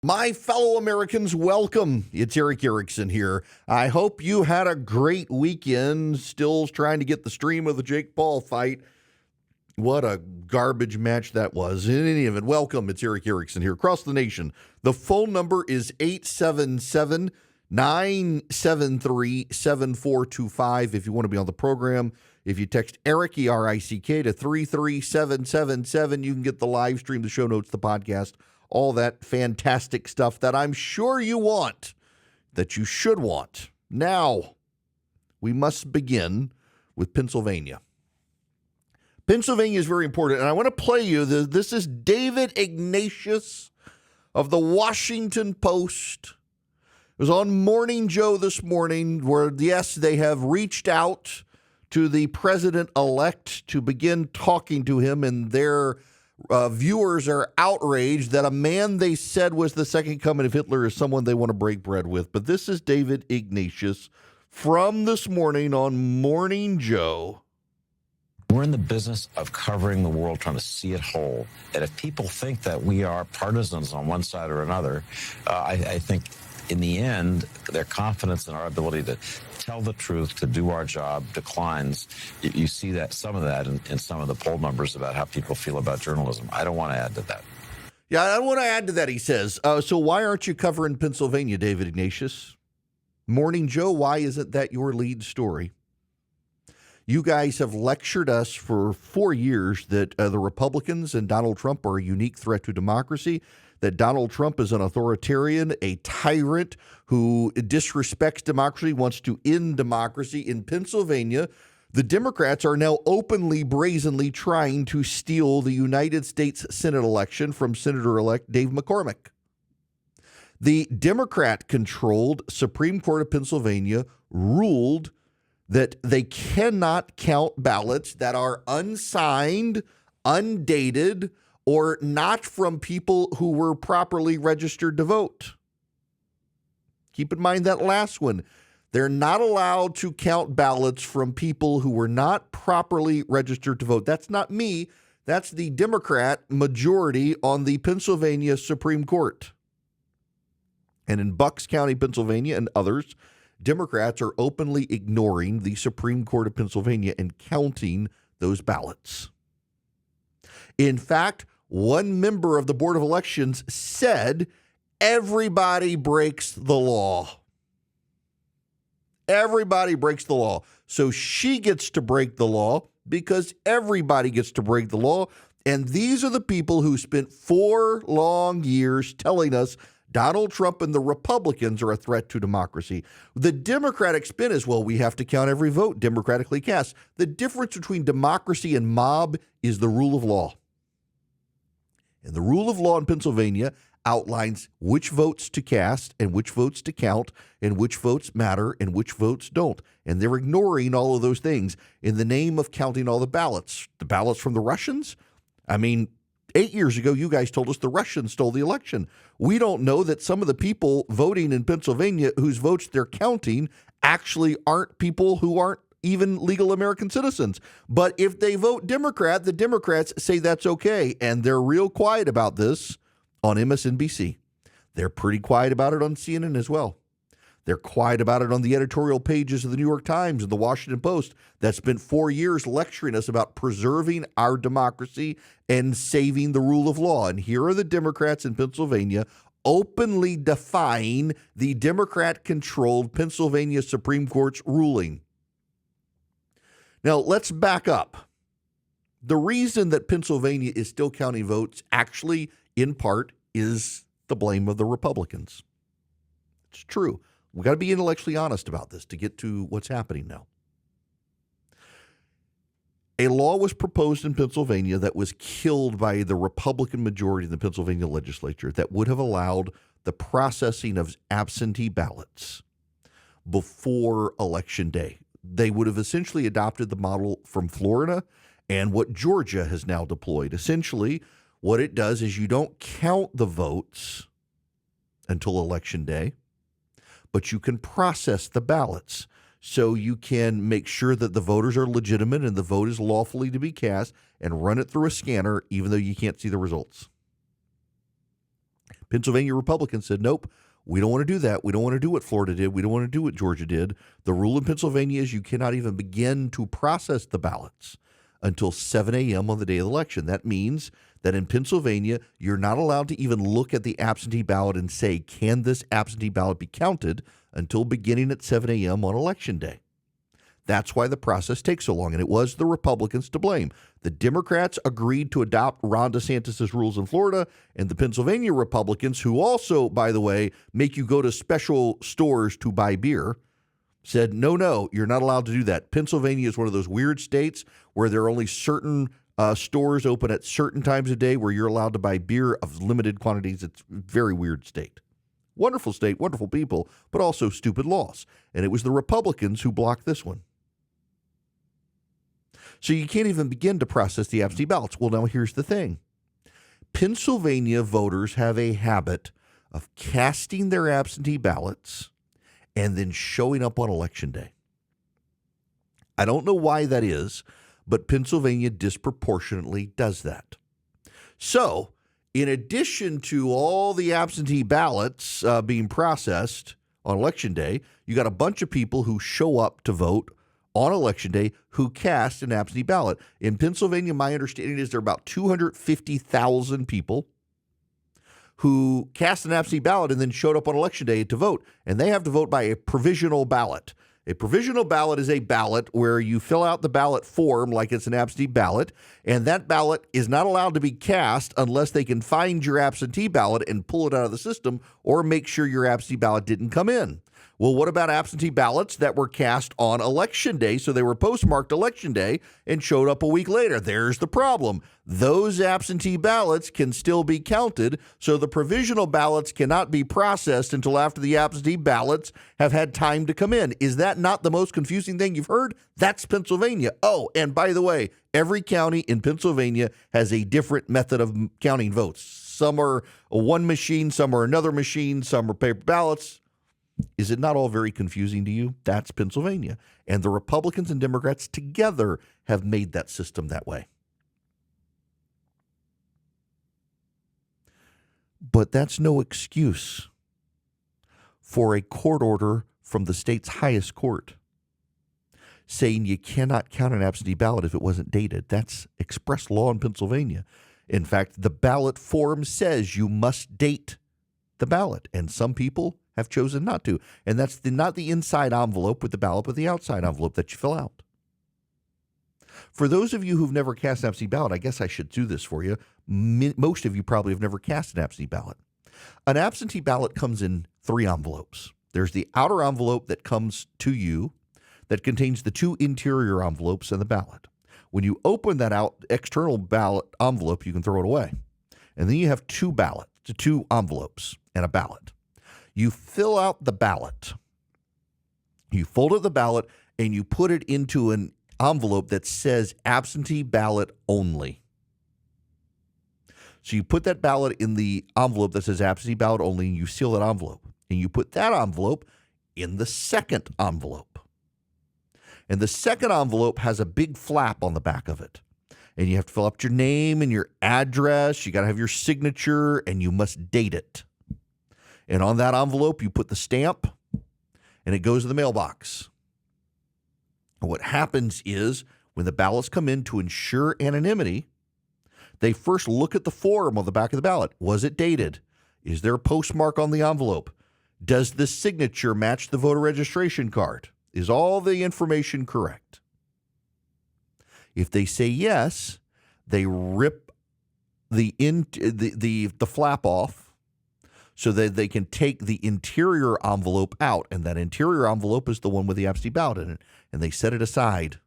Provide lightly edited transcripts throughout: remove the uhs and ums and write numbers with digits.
My fellow Americans, welcome. It's Erickson here. I hope you had a great weekend. Still trying to get the stream of the Jake Paul fight. What a garbage match that was. In any event, welcome. It's Erickson here across the nation. The phone number is 877-973-7425 if you want to be on the program. If you text Erick, E-R-I-C-K, to 33777, you can get the live stream, the show notes, the podcast, all that fantastic stuff that I'm sure you want, that you should want. Now, we must begin with Pennsylvania. Pennsylvania is very important, and I want to play you. This is David Ignatius of the Washington Post. It was on Morning Joe this morning where, yes, they have reached out to the president-elect to begin talking to him, and their viewers are outraged that a man they said was the second coming of Hitler is someone they want to break bread with. But this is David Ignatius from this morning on Morning Joe. We're in the business of covering the world, trying to see it whole. And if people think that we are partisans on one side or another, I think in the end, their confidence in our ability to tell the truth, to do our job declines. You see that some of that in some of the poll numbers about how people feel about journalism. I don't want to add to that. Yeah, I don't want to add to that, he says. So why aren't you covering Pennsylvania, David Ignatius? Morning Joe, why isn't that your lead story? You guys have lectured us for 4 years that the Republicans and Donald Trump are a unique threat to democracy, that Donald Trump is an authoritarian, a tyrant who disrespects democracy, wants to end democracy. In Pennsylvania, the Democrats are now openly, brazenly trying to steal the United States Senate election from Senator-elect Dave McCormick. The Democrat-controlled Supreme Court of Pennsylvania ruled that they cannot count ballots that are unsigned, undated, or not from people who were properly registered to vote. Keep in mind that last one. They're not allowed to count ballots from people who were not properly registered to vote. That's not me. That's the Democrat majority on the Pennsylvania Supreme Court. And in Bucks County, Pennsylvania, and others, Democrats are openly ignoring the Supreme Court of Pennsylvania and counting those ballots. In fact, one member of the Board of Elections said everybody breaks the law. Everybody breaks the law. So she gets to break the law because everybody gets to break the law. And these are the people who spent 4 long years telling us Donald Trump and the Republicans are a threat to democracy. The Democratic spin is, well, we have to count every vote democratically cast. The difference between democracy and mob is the rule of law. And the rule of law in Pennsylvania outlines which votes to cast and which votes to count and which votes matter and which votes don't. And they're ignoring all of those things in the name of counting all the ballots. The ballots from the Russians? I mean, 8 years ago, you guys told us the Russians stole the election. We don't know that some of the people voting in Pennsylvania whose votes they're counting actually aren't people who aren't even legal American citizens. But if they vote Democrat, the Democrats say that's okay. And they're real quiet about this on MSNBC. They're pretty quiet about it on CNN as well. They're quiet about it on the editorial pages of the New York Times and the Washington Post that spent 4 years lecturing us about preserving our democracy and saving the rule of law. And here are the Democrats in Pennsylvania openly defying the Democrat-controlled Pennsylvania Supreme Court's ruling. Now, let's back up. The reason that Pennsylvania is still counting votes actually, in part, is the blame of the Republicans. It's true. We've got to be intellectually honest about this to get to what's happening now. A law was proposed in Pennsylvania that was killed by the Republican majority in the Pennsylvania legislature that would have allowed the processing of absentee ballots before Election Day. They would have essentially adopted the model from Florida and what Georgia has now deployed. Essentially, what it does is you don't count the votes until Election Day, but you can process the ballots. So you can make sure that the voters are legitimate and the vote is lawfully to be cast and run it through a scanner, even though you can't see the results. Pennsylvania Republicans said, nope, we don't want to do that. We don't want to do what Florida did. We don't want to do what Georgia did. The rule in Pennsylvania is you cannot even begin to process the ballots until 7 a.m. on the day of the election. That means that in Pennsylvania, you're not allowed to even look at the absentee ballot and say, can this absentee ballot be counted until beginning at 7 a.m. on election day. That's why the process takes so long, and it was the Republicans to blame. The Democrats agreed to adopt Ron DeSantis' rules in Florida, and the Pennsylvania Republicans, who also, by the way, make you go to special stores to buy beer, said, no, you're not allowed to do that. Pennsylvania is one of those weird states where there are only certain stores open at certain times of day where you're allowed to buy beer of limited quantities. It's a very weird state. Wonderful state, wonderful people, but also stupid laws. And it was the Republicans who blocked this one. So you can't even begin to process the absentee ballots. Well, now here's the thing. Pennsylvania voters have a habit of casting their absentee ballots and then showing up on election day. I don't know why that is, but Pennsylvania disproportionately does that. So, in addition to all the absentee ballots being processed on election day, you got a bunch of people who show up to vote on election day who cast an absentee ballot. In Pennsylvania, my understanding is there are about 250,000 people who cast an absentee ballot and then showed up on election day to vote. And they have to vote by a provisional ballot. A provisional ballot is a ballot where you fill out the ballot form like it's an absentee ballot, and that ballot is not allowed to be cast unless they can find your absentee ballot and pull it out of the system or make sure your absentee ballot didn't come in. Well, what about absentee ballots that were cast on election day? So they were postmarked election day and showed up a week later. There's the problem. Those absentee ballots can still be counted, so the provisional ballots cannot be processed until after the absentee ballots have had time to come in. Is that not the most confusing thing you've heard? That's Pennsylvania. Oh, and by the way, every county in Pennsylvania has a different method of counting votes. Some are one machine, some are another machine, some are paper ballots. Is it not all very confusing to you? That's Pennsylvania. And the Republicans and Democrats together have made that system that way. But that's no excuse for a court order from the state's highest court saying you cannot count an absentee ballot if it wasn't dated. That's express law in Pennsylvania. In fact, the ballot form says you must date the ballot, and some people have chosen not to. And that's not the inside envelope with the ballot, but the outside envelope that you fill out. For those of you who've never cast an absentee ballot, I guess I should do this for you. Most of you probably have never cast an absentee ballot. An absentee ballot comes in 3 envelopes. There's the outer envelope that comes to you that contains the 2 interior envelopes and the ballot. When you open that out external ballot envelope, you can throw it away. And then you have 2 envelopes and a ballot. You fill out the ballot, you fold up the ballot, and you put it into an envelope that says absentee ballot only. So you put that ballot in the envelope that says absentee ballot only, and you seal that envelope. And you put that envelope in the second envelope. And the second envelope has a big flap on the back of it. And you have to fill up your name and your address. You got to have your signature, and you must date it. And on that envelope, you put the stamp, and it goes to the mailbox. And what happens is when the ballots come in to ensure anonymity, they first look at the form on the back of the ballot. Was it dated? Is there a postmark on the envelope? Does the signature match the voter registration card? Is all the information correct? If they say yes, they rip the flap off so that they can take the interior envelope out, and that interior envelope is the one with the absentee ballot in it, and they set it aside.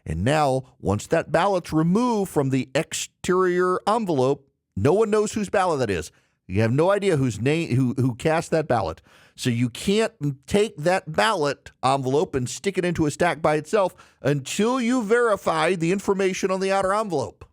And now, once that ballot's removed from the exterior envelope, no one knows whose ballot that is. You have no idea whose name who cast that ballot. So you can't take that ballot envelope and stick it into a stack by itself until you verify the information on the outer envelope.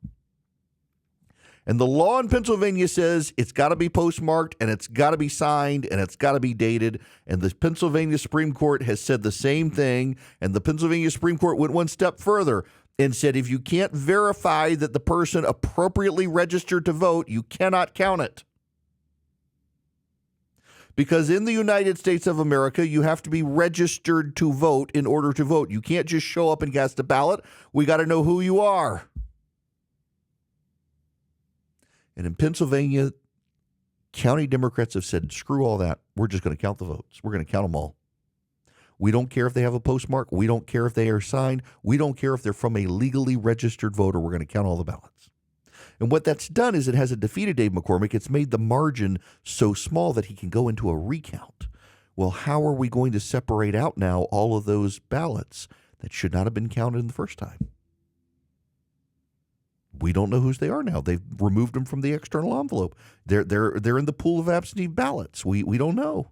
And the law in Pennsylvania says it's got to be postmarked, and it's got to be signed, and it's got to be dated. And the Pennsylvania Supreme Court has said the same thing. And the Pennsylvania Supreme Court went one step further and said if you can't verify that the person appropriately registered to vote, you cannot count it. Because in the United States of America, you have to be registered to vote in order to vote. You can't just show up and cast a ballot. We got to know who you are. And in Pennsylvania, county Democrats have said, screw all that. We're just going to count the votes. We're going to count them all. We don't care if they have a postmark. We don't care if they are signed. We don't care if they're from a legally registered voter. We're going to count all the ballots. And what that's done is it hasn't defeated Dave McCormick. It's made the margin so small that he can go into a recount. Well, how are we going to separate out now all of those ballots that should not have been counted in the first time? We don't know whose they are now. They've removed them from the external envelope. They're in the pool of absentee ballots. We don't know.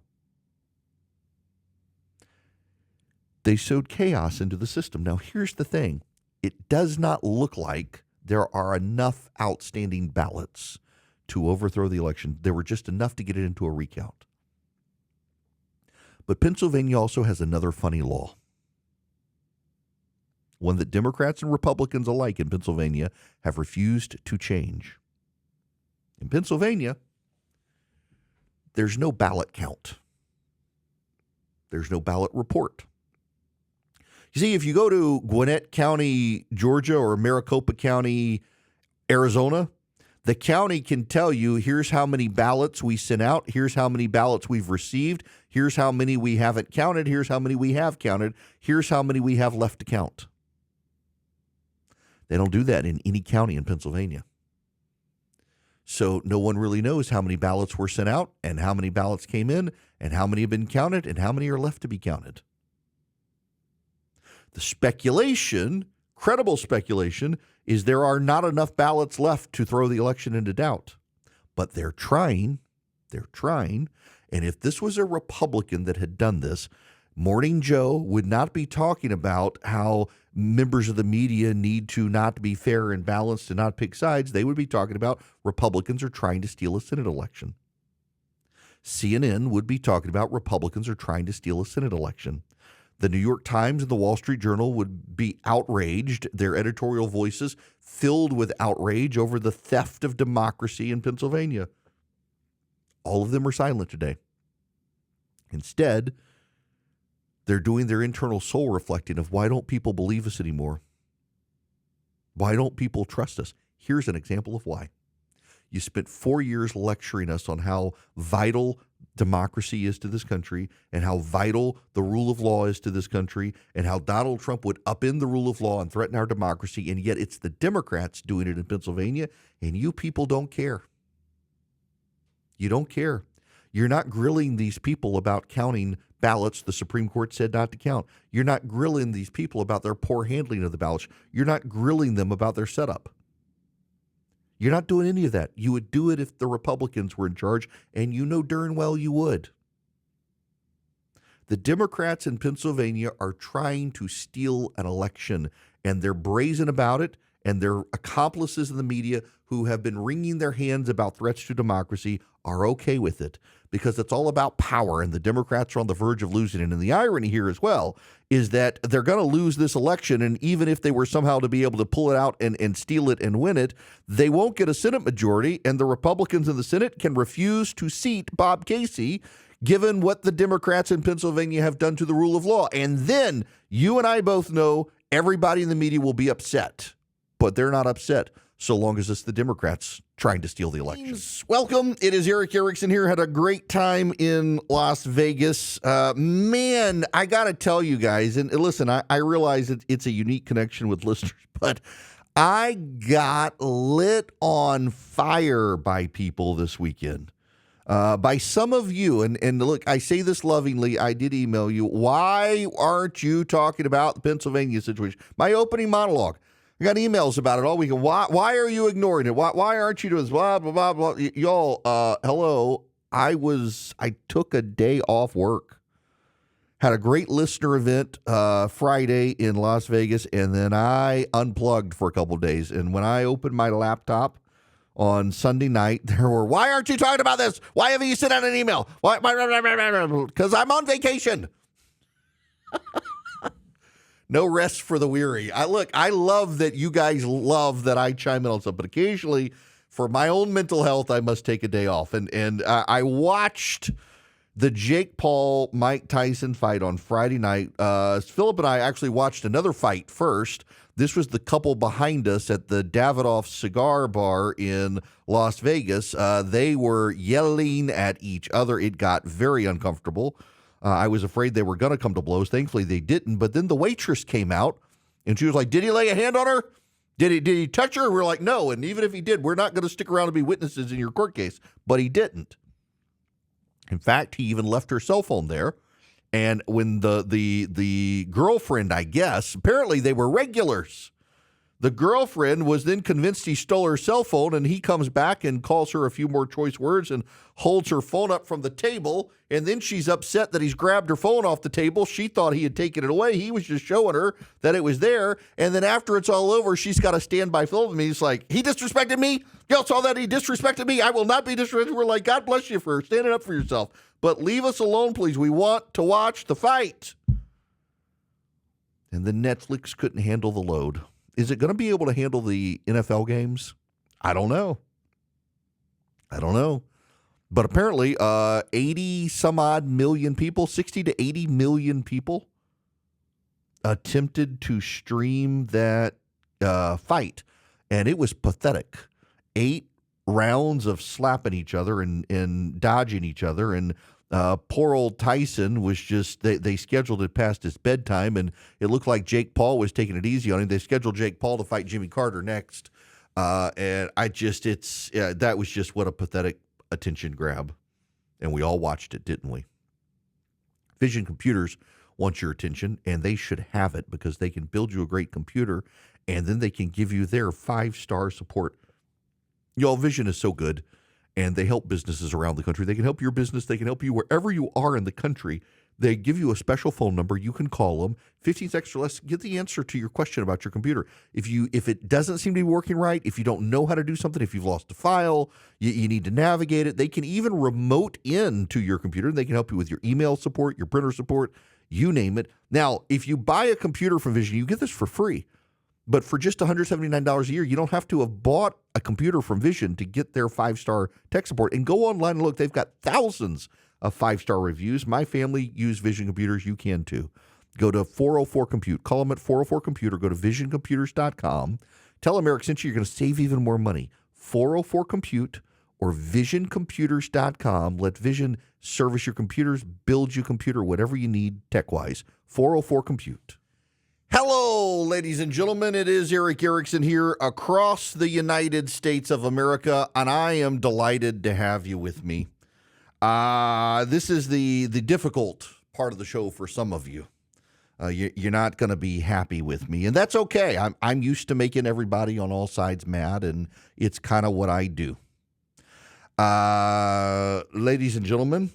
They sowed chaos into the system. Now, here's the thing. It does not look like there are enough outstanding ballots to overthrow the election. There were just enough to get it into a recount. But Pennsylvania also has another funny law, one that Democrats and Republicans alike in Pennsylvania have refused to change. In Pennsylvania, there's no ballot count. There's no ballot report. You see, if you go to Gwinnett County, Georgia, or Maricopa County, Arizona, the county can tell you, here's how many ballots we sent out, here's how many ballots we've received, here's how many we haven't counted, here's how many we have counted, here's how many we have left to count. They don't do that in any county in Pennsylvania. So no one really knows how many ballots were sent out and how many ballots came in and how many have been counted and how many are left to be counted. The speculation, credible speculation, is there are not enough ballots left to throw the election into doubt. But they're trying. And if this was a Republican that had done this, Morning Joe would not be talking about how members of the media need to not be fair and balanced and not pick sides. They would be talking about Republicans are trying to steal a Senate election. CNN would be talking about Republicans are trying to steal a Senate election. The New York Times and the Wall Street Journal would be outraged, their editorial voices filled with outrage over the theft of democracy in Pennsylvania. All of them are silent today. Instead, they're doing their internal soul reflecting of why don't people believe us anymore? Why don't people trust us? Here's an example of why. You spent 4 years lecturing us on how vital democracy is to this country and how vital the rule of law is to this country and how Donald Trump would upend the rule of law and threaten our democracy, and yet it's the Democrats doing it in Pennsylvania, and you people don't care. You don't care. You're not grilling these people about counting ballots the Supreme Court said not to count. You're not grilling these people about their poor handling of the ballots. You're not grilling them about their setup. You're not doing any of that. You would do it if the Republicans were in charge, and you know darn well you would. The Democrats in Pennsylvania are trying to steal an election, and they're brazen about it, and their accomplices in the media who have been wringing their hands about threats to democracy are okay with it because it's all about power, and the Democrats are on the verge of losing it. And the irony here as well is that they're going to lose this election, and even if they were somehow to be able to pull it out and steal it and win it, they won't get a Senate majority, and the Republicans in the Senate can refuse to seat Bob Casey, given what the Democrats in Pennsylvania have done to the rule of law. And then you and I both know everybody in the media will be upset, but they're not upset so long as it's the Democrats trying to steal the election. Welcome. It is Erick Erickson here. Had a great time in Las Vegas. Man, I got to tell you guys, and listen, I realize it's a unique connection with listeners, but I got lit on fire by people this weekend. By some of you, and look, I say this lovingly, I did email you, why aren't you talking about the Pennsylvania situation? My opening monologue. I got emails about it all weekend. Why are you ignoring it? Why aren't you doing this? Blah, blah, blah, blah. Y'all, hello. I took a day off work. Had a great listener event Friday in Las Vegas, and then I unplugged for a couple of days. And when I opened my laptop on Sunday night, there were, why aren't you talking about this? Why haven't you sent out an email? Why? Because I'm on vacation. No rest for the weary. I love that you guys love that I chime in on something, but occasionally for my own mental health, I must take a day off. And I watched The Jake Paul, Mike Tyson fight on Friday night. Philip and I actually watched another fight first. This was the couple behind us at the Davidoff Cigar Bar in Las Vegas. They were yelling at each other. It got very uncomfortable. I was afraid they were going to come to blows. Thankfully, they didn't. But then the waitress came out, and she was like, "Did he lay a hand on her? Did he touch her?" We're like, "No." And even if he did, we're not going to stick around to be witnesses in your court case. But he didn't. In fact, he even left her cell phone there. And when the girlfriend, I guess, apparently they were regulars. The girlfriend was then convinced he stole her cell phone, and he comes back and calls her a few more choice words and holds her phone up from the table. And then she's upset that he's grabbed her phone off the table. She thought he had taken it away. He was just showing her that it was there. And then after it's all over, she's got to stand by Phil with me. He's like, "He disrespected me? Y'all saw that? He disrespected me. I will not be disrespected." We're like, "God bless you for standing up for yourself. But leave us alone, please. We want to watch the fight." And then Netflix couldn't handle the load. Is it going to be able to handle the NFL games? I don't know. But apparently 80 some odd million people, 60 to 80 million people attempted to stream that fight. And it was pathetic. 8 rounds of slapping each other and dodging each other. And poor old Tyson was just, they scheduled it past his bedtime, and it looked like Jake Paul was taking it easy on him. They scheduled Jake Paul to fight Jimmy Carter next. And that was just what a pathetic attention grab. And we all watched it, didn't we? Vision Computers want your attention, and they should have it because they can build you a great computer, and then they can give you their 5-star support. Y'all, Vision is so good. And they help businesses around the country. They can help your business. They can help you wherever you are in the country. They give you a special phone number. You can call them. 15 seconds or less. Get the answer to your question about your computer. If it doesn't seem to be working right, if you don't know how to do something, if you've lost a file, you need to navigate it. They can even remote in to your computer. They can help you with your email support, your printer support, you name it. Now, if you buy a computer from Vision, you get this for free. But for just $179 a year, you don't have to have bought a computer from Vision to get their 5-star tech support. And go online and look. They've got thousands of 5-star reviews. My family use Vision computers. You can too. Go to 404-COMPUTE. Call them at 404-COMPUTER. Go to visioncomputers.com. Tell them Erick sent you. You're going to save even more money. 404-COMPUTE or visioncomputers.com. Let Vision service your computers, build you a computer, whatever you need tech-wise. 404-COMPUTE. Hello, ladies and gentlemen. It is Erick Erickson here across the United States of America, and I am delighted to have you with me. This is the difficult part of the show for some of you. You're not going to be happy with me, and that's okay. I'm used to making everybody on all sides mad, and it's kind of what I do. Ladies and gentlemen,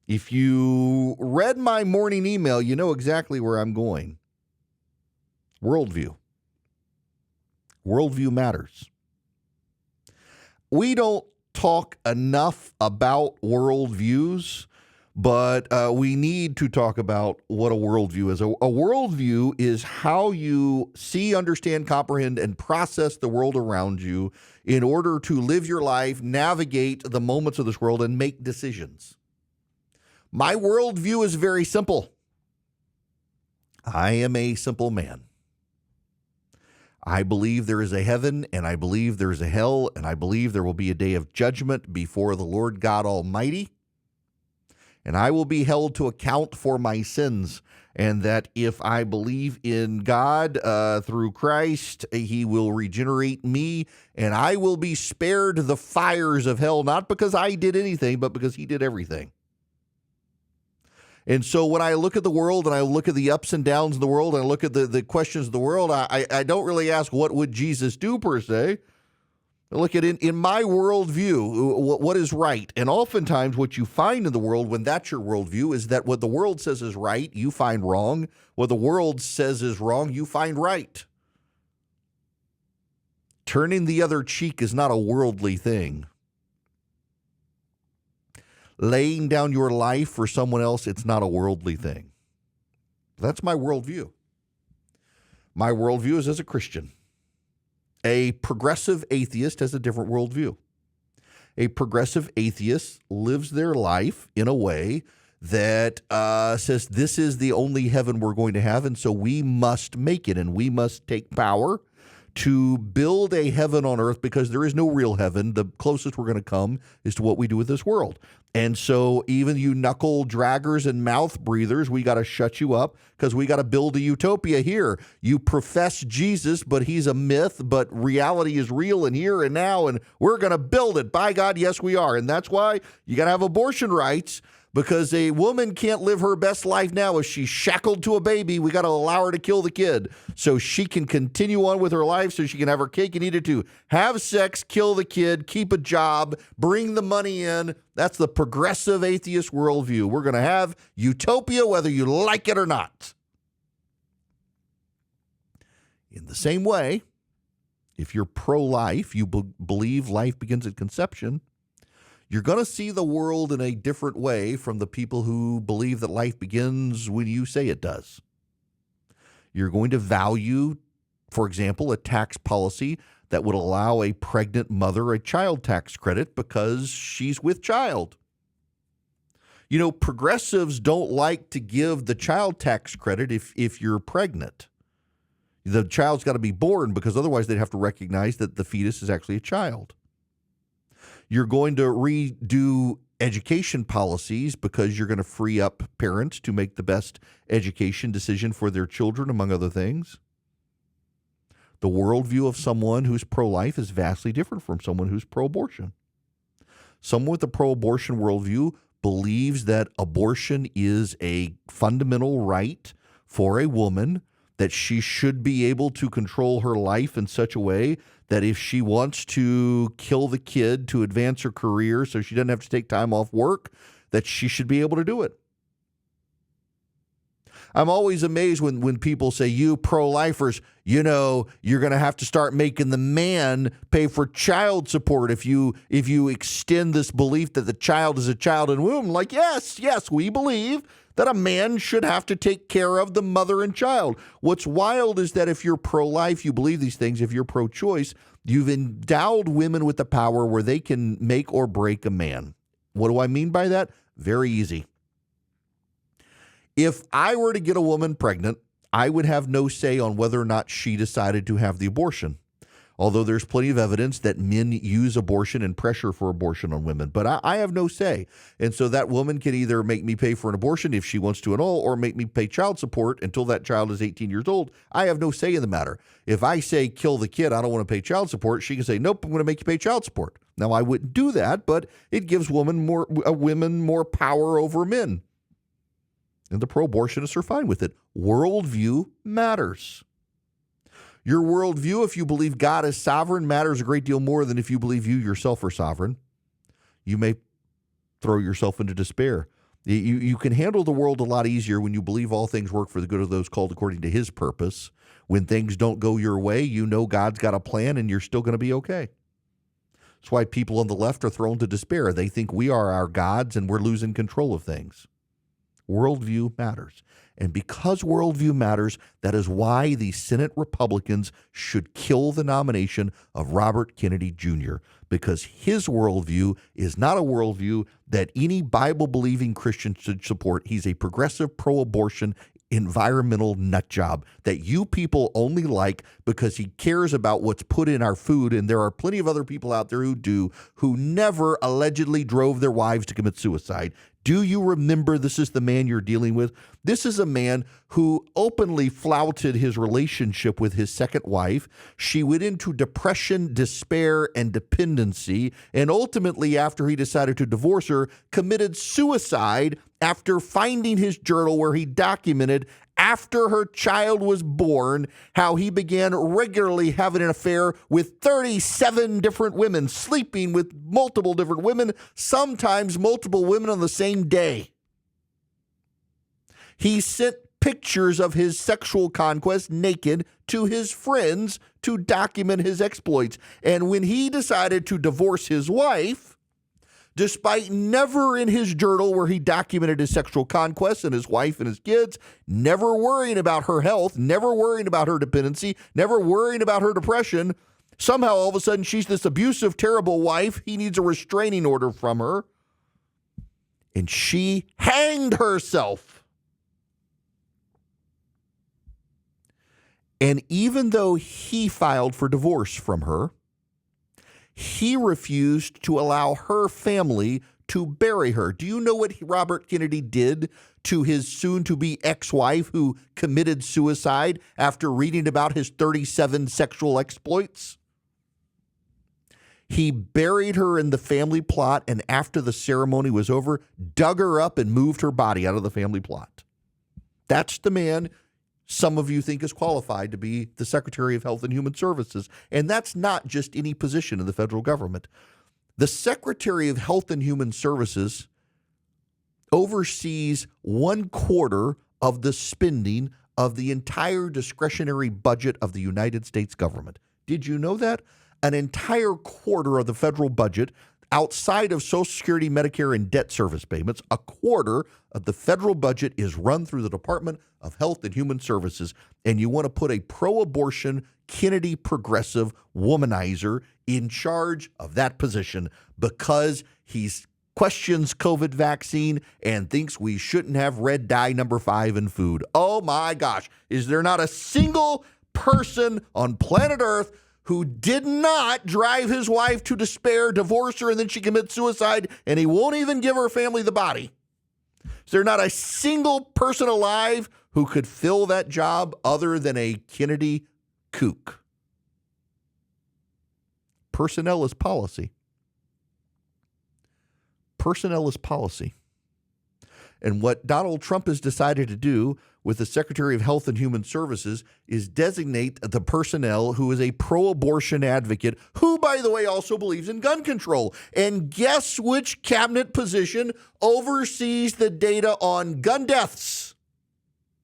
if you read my morning email, you know exactly where I'm going. Worldview. Worldview matters. We don't talk enough about worldviews, but we need to talk about what a worldview is. A worldview is how you see, understand, comprehend, and process the world around you in order to live your life, navigate the moments of this world, and make decisions. My worldview is very simple. I am a simple man. I believe there is a heaven, and I believe there is a hell, and I believe there will be a day of judgment before the Lord God Almighty, and I will be held to account for my sins, and that if I believe in God through Christ, he will regenerate me, and I will be spared the fires of hell, not because I did anything, but because he did everything. And so when I look at the world and I look at the ups and downs of the world and I look at the questions of the world, I don't really ask what would Jesus do per se. I look at in my worldview, what is right. And oftentimes what you find in the world when that's your worldview is that what the world says is right, you find wrong. What the world says is wrong, you find right. Turning the other cheek is not a worldly thing. Laying down your life for someone else, it's not a worldly thing. That's my worldview. My worldview is as a Christian. A progressive atheist has a different worldview. A progressive atheist lives their life in a way that says this is the only heaven we're going to have, and so we must make it, and we must take power to build a heaven on earth, because there is no real heaven. The closest we're going to come is to what we do with this world. And so even you knuckle draggers and mouth breathers, we got to shut you up, because we got to build a utopia here. You profess Jesus, but he's a myth, but reality is real and here and now, and we're going to build it. By God, yes, we are. And that's why you got to have abortion rights, because a woman can't live her best life now if she's shackled to a baby. We got to allow her to kill the kid so she can continue on with her life, so she can have her cake and eat it too. Have sex, kill the kid, keep a job, bring the money in. That's the progressive atheist worldview. We're going to have utopia whether you like it or not. In the same way, if you're pro-life, you believe life begins at conception, you're going to see the world in a different way from the people who believe that life begins when you say it does. You're going to value, for example, a tax policy that would allow a pregnant mother a child tax credit because she's with child. You know, progressives don't like to give the child tax credit if you're pregnant. The child's got to be born, because otherwise they'd have to recognize that the fetus is actually a child. You're going to redo education policies because you're going to free up parents to make the best education decision for their children, among other things. The worldview of someone who's pro-life is vastly different from someone who's pro-abortion. Someone with a pro-abortion worldview believes that abortion is a fundamental right for a woman, that she should be able to control her life in such a way that if she wants to kill the kid to advance her career so she doesn't have to take time off work, that she should be able to do it. I'm always amazed when people say, you pro-lifers, you know, you're going to have to start making the man pay for child support if you extend this belief that the child is a child in womb. Like, yes, we believe that a man should have to take care of the mother and child. What's wild is that if you're pro-life, you believe these things. If you're pro-choice, you've endowed women with the power where they can make or break a man. What do I mean by that? Very easy. If I were to get a woman pregnant, I would have no say on whether or not she decided to have the abortion. Although there's plenty of evidence that men use abortion and pressure for abortion on women. But I have no say. And so that woman can either make me pay for an abortion if she wants to annul, or make me pay child support until that child is 18 years old. I have no say in the matter. If I say kill the kid, I don't want to pay child support, she can say, nope, I'm going to make you pay child support. Now, I wouldn't do that, but it gives women more power over men. And the pro-abortionists are fine with it. Worldview matters. Your worldview, if you believe God is sovereign, matters a great deal more than if you believe you yourself are sovereign. You may throw yourself into despair. You can handle the world a lot easier when you believe all things work for the good of those called according to his purpose. When things don't go your way, you know God's got a plan and you're still going to be okay. That's why people on the left are thrown to despair. They think we are our gods and we're losing control of things. Worldview matters. And because worldview matters, that is why the Senate Republicans should kill the nomination of Robert Kennedy Jr., because his worldview is not a worldview that any Bible-believing Christian should support. He's a progressive, pro-abortion, environmental nut job that you people only like because he cares about what's put in our food, and there are plenty of other people out there who do, who never allegedly drove their wives to commit suicide. Do you remember this is the man you're dealing with? This is a man who openly flouted his relationship with his second wife. She went into depression, despair, and dependency, and ultimately, after he decided to divorce her, committed suicide after finding his journal where he documented after her child was born, how he began regularly having an affair with 37 different women, sleeping with multiple different women, sometimes multiple women on the same day. He sent pictures of his sexual conquest naked to his friends to document his exploits. And when he decided to divorce his wife, despite never in his journal where he documented his sexual conquests and his wife and his kids, never worrying about her health, never worrying about her dependency, never worrying about her depression, Somehow, all of a sudden, she's this abusive, terrible wife. He needs a restraining order from her. And she hanged herself. And even though he filed for divorce from her, he refused to allow her family to bury her. Do you know what Robert Kennedy did to his soon-to-be ex-wife who committed suicide after reading about his 37 sexual exploits? He buried her in the family plot, and after the ceremony was over, dug her up and moved her body out of the family plot. That's the man some of you think is qualified to be the Secretary of Health and Human Services. And that's not just any position in the federal government. The Secretary of Health and Human Services oversees 1/4 of the spending of the entire discretionary budget of the United States government. Did you know that? An entire quarter of the federal budget, outside of Social Security, Medicare, and debt service payments, a quarter of the federal budget is run through the Department of Health and Human Services. And you want to put a pro-abortion, Kennedy progressive womanizer in charge of that position because he questions COVID vaccine and thinks we shouldn't have red dye number 5 in food. Oh my gosh. Is there not a single person on planet Earth who did not drive his wife to despair, divorce her, and then she commits suicide, and he won't even give her family the body? Is there not a single person alive who could fill that job other than a Kennedy kook? Personnel is policy. Personnel is policy. And what Donald Trump has decided to do with the Secretary of Health and Human Services is designate the personnel who is a pro-abortion advocate, who, by the way, also believes in gun control. And guess which cabinet position oversees the data on gun deaths?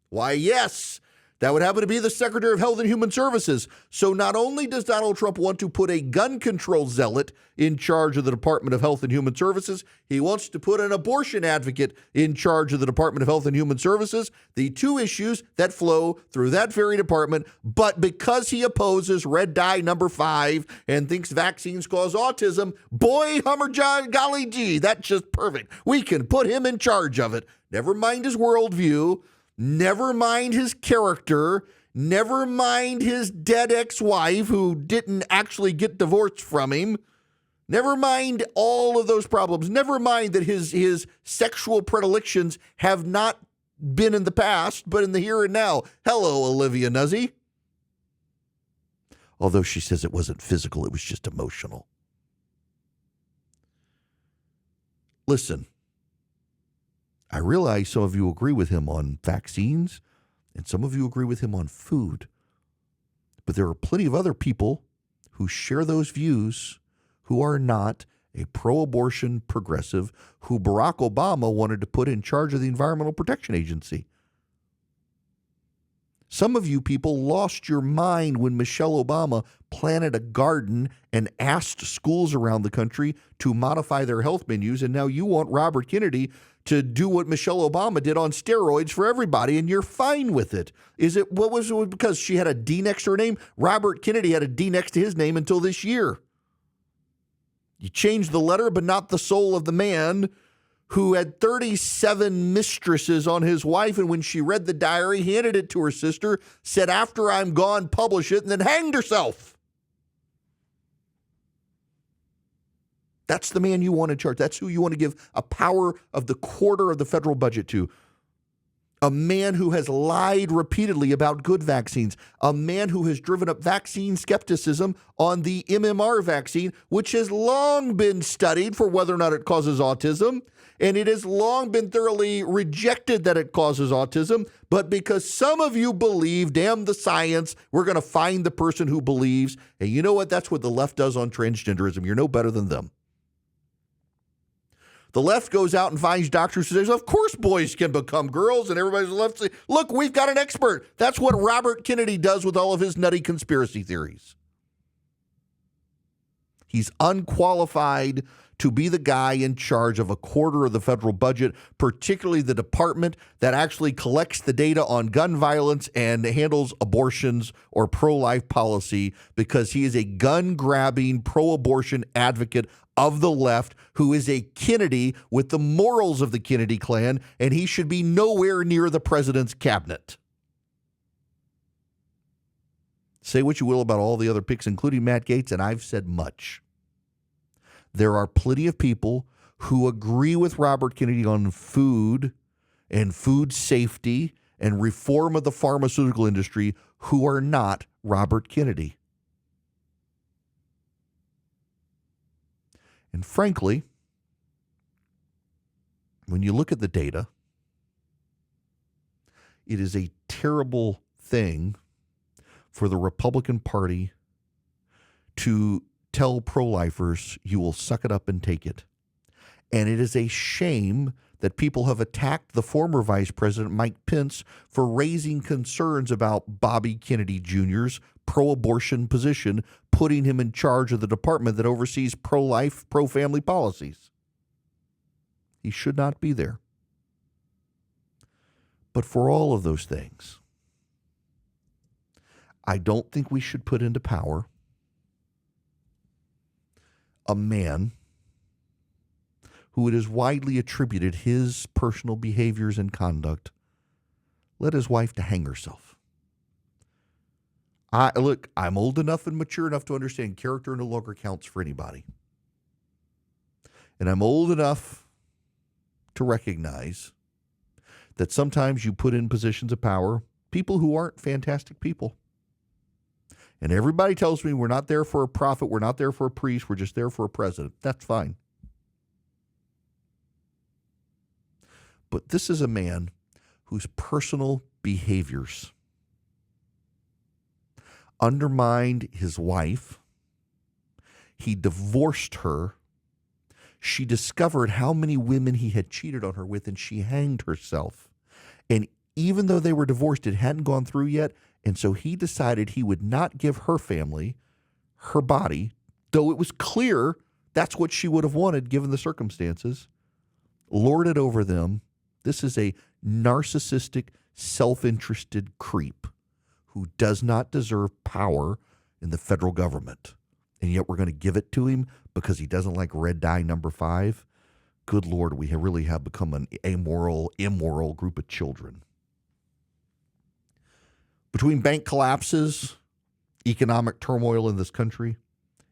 Why, yes, that would happen to be the Secretary of Health and Human Services. So not only does Donald Trump want to put a gun control zealot in charge of the Department of Health and Human Services, he wants to put an abortion advocate in charge of the Department of Health and Human Services, the two issues that flow through that very department. But because he opposes red dye number 5 and thinks vaccines cause autism, boy, hummer golly gee, that's just perfect. We can put him in charge of it. Never mind his worldview. Never mind his character, never mind his dead ex-wife who didn't actually get divorced from him. Never mind all of those problems. Never mind that his sexual predilections have not been in the past, but in the here and now. Hello, Olivia Nuzzi. Although she says it wasn't physical, it was just emotional. Listen. I realize some of you agree with him on vaccines, and some of you agree with him on food. But there are plenty of other people who share those views who are not a pro-abortion progressive who Barack Obama wanted to put in charge of the Environmental Protection Agency. Some of you people lost your mind when Michelle Obama planted a garden and asked schools around the country to modify their health menus, and now you want Robert Kennedy to do what Michelle Obama did on steroids for everybody, and you're fine with it. Is it because she had a D next to her name? Robert Kennedy had a D next to his name until this year. You changed the letter, but not the soul of the man who had 37 mistresses on his wife, and when she read the diary, handed it to her sister, said, "After I'm gone, publish it," and then hanged herself. That's the man you want in charge. That's who you want to give a power of the quarter of the federal budget to. A man who has lied repeatedly about good vaccines. A man who has driven up vaccine skepticism on the MMR vaccine, which has long been studied for whether or not it causes autism. And it has long been thoroughly rejected that it causes autism. But because some of you believe, damn the science, we're going to find the person who believes. And you know what? That's what the left does on transgenderism. You're no better than them. The left goes out and finds doctors who say, of course boys can become girls, and everybody's left say, look, we've got an expert. That's what Robert Kennedy does with all of his nutty conspiracy theories. He's unqualified to be the guy in charge of a quarter of the federal budget, particularly the department that actually collects the data on gun violence and handles abortions or pro-life policy, because he is a gun-grabbing, pro-abortion advocate of the left who is a Kennedy with the morals of the Kennedy clan, and he should be nowhere near the president's cabinet. Say what you will about all the other picks, including Matt Gaetz, and I've said much. There are plenty of people who agree with Robert Kennedy on food and food safety and reform of the pharmaceutical industry who are not Robert Kennedy. And frankly, when you look at the data, it is a terrible thing for the Republican Party to tell pro-lifers you will suck it up and take it. And it is a shame that people have attacked the former Vice President Mike Pence for raising concerns about Bobby Kennedy Jr.'s pro-abortion position, putting him in charge of the department that oversees pro-life, pro-family policies. He should not be there. But for all of those things, I don't think we should put into power a man who it is widely attributed his personal behaviors and conduct led his wife to hang herself. I'm old enough and mature enough to understand character no longer counts for anybody. And I'm old enough to recognize that sometimes you put in positions of power people who aren't fantastic people. And everybody tells me we're not there for a prophet, we're not there for a priest, we're just there for a president. That's fine. But this is a man whose personal behaviors undermined his wife. He divorced her. She discovered how many women he had cheated on her with, and she hanged herself. And even though they were divorced, it hadn't gone through yet. And so he decided he would not give her family her body, though it was clear that's what she would have wanted given the circumstances, lord it over them. This is a narcissistic, self-interested creep who does not deserve power in the federal government. And yet we're going to give it to him because he doesn't like red dye number 5. Good Lord, we really have become an amoral, immoral group of children. Between bank collapses, economic turmoil in this country,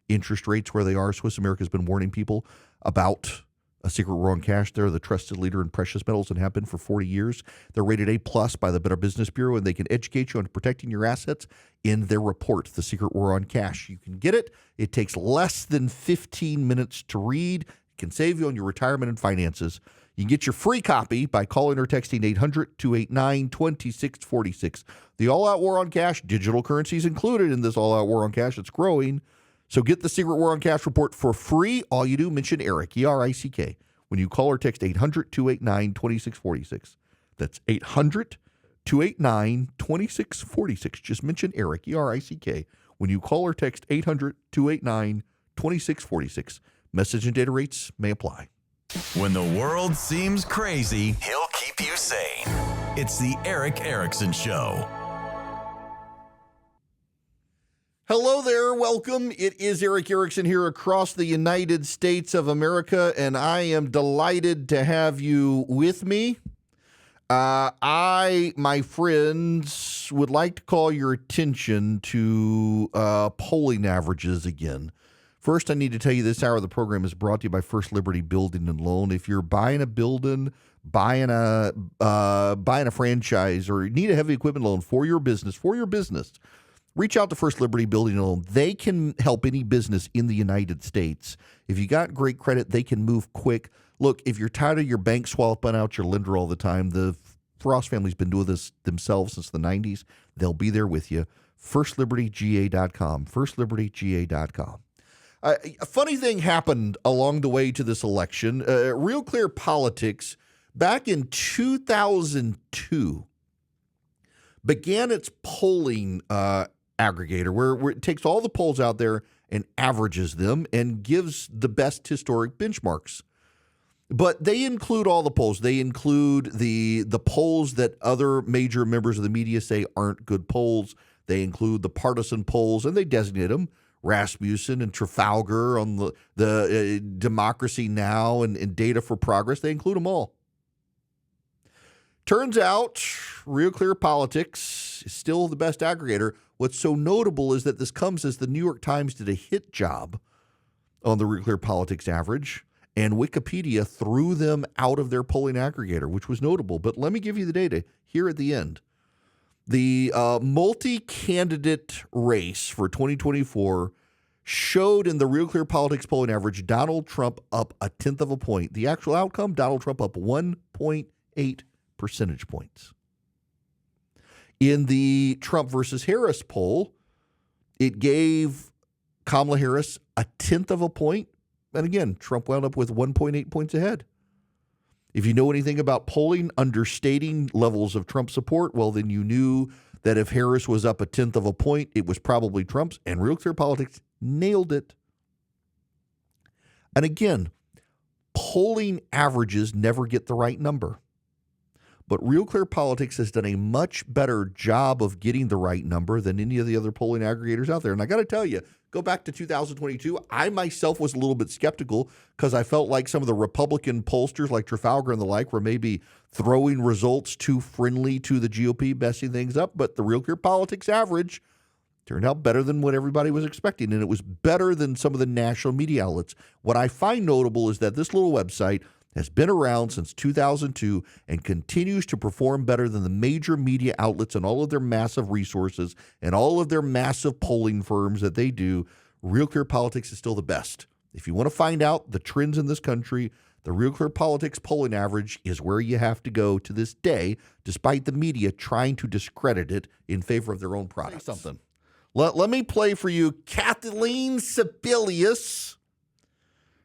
interest rates where they are, Swiss America has been warning people about a secret war on cash. They're the trusted leader in precious metals and have been for 40 years. They're rated A+ by the Better Business Bureau, and they can educate you on protecting your assets in their report, The Secret War on Cash. You can get it. It takes less than 15 minutes to read. It can save you on your retirement and finances. You can get your free copy by calling or texting 800-289-2646. The All-Out War on Cash, digital currencies included in this All-Out War on Cash. It's growing. So get the Secret War on Cash report for free. All you do, mention Erick, E-R-I-C-K, when you call or text 800-289-2646. That's 800-289-2646. Just mention Erick, E-R-I-C-K, when you call or text 800-289-2646. Message and data rates may apply. When the world seems crazy, he'll keep you sane. It's the Erick Erickson Show. Hello there. Welcome. It is Erick Erickson here across the United States of America, and I am delighted to have you with me. My friends, would like to call your attention to polling averages again. First, I need to tell you this hour of the program is brought to you by First Liberty Building and Loan. If you're buying a building, buying a franchise, or need a heavy equipment loan for your business, reach out to First Liberty Building and Loan. They can help any business in the United States. If you got great credit, they can move quick. Look, if you're tired of your bank swapping out your lender all the time, the Frost family's been doing this themselves since the 90s. They'll be there with you. FirstLibertyGA.com. FirstLibertyGA.com. A funny thing happened along the way to this election. Real Clear Politics, back in 2002, began its polling aggregator where it takes all the polls out there and averages them and gives the best historic benchmarks. But they include all the polls. They include the polls that other major members of the media say aren't good polls. They include the partisan polls, and they designate them. Rasmussen and Trafalgar on the Democracy Now! and Data for Progress. They include them all. Turns out Real Clear Politics is still the best aggregator. What's so notable is that this comes as the New York Times did a hit job on the Real Clear Politics average, and Wikipedia threw them out of their polling aggregator, which was notable. But let me give you the data here at the end. The multi-candidate race for 2024 showed in the Real Clear Politics polling average Donald Trump up 1/10 of a point. The actual outcome, Donald Trump up 1.8 percentage points. In the Trump versus Harris poll, it gave Kamala Harris 1/10 of a point. And again, Trump wound up with 1.8 points ahead. If you know anything about polling understating levels of Trump support, well, then you knew that if Harris was up 1/10 of a point, it was probably Trump's, and Real Clear Politics nailed it. And again, polling averages never get the right number. But Real Clear Politics has done a much better job of getting the right number than any of the other polling aggregators out there. And I got to tell you, go back to 2022, I myself was a little bit skeptical because I felt like some of the Republican pollsters like Trafalgar and the like were maybe throwing results too friendly to the GOP, messing things up. But the Real Clear Politics average turned out better than what everybody was expecting, and it was better than some of the national media outlets. What I find notable is that this little website has been around since 2002 and continues to perform better than the major media outlets and all of their massive resources and all of their massive polling firms that they do. Real Clear Politics is still the best. If you want to find out the trends in this country, the Real Clear Politics polling average is where you have to go to this day, despite the media trying to discredit it in favor of their own products. Something. Let me play for you Kathleen Sebelius.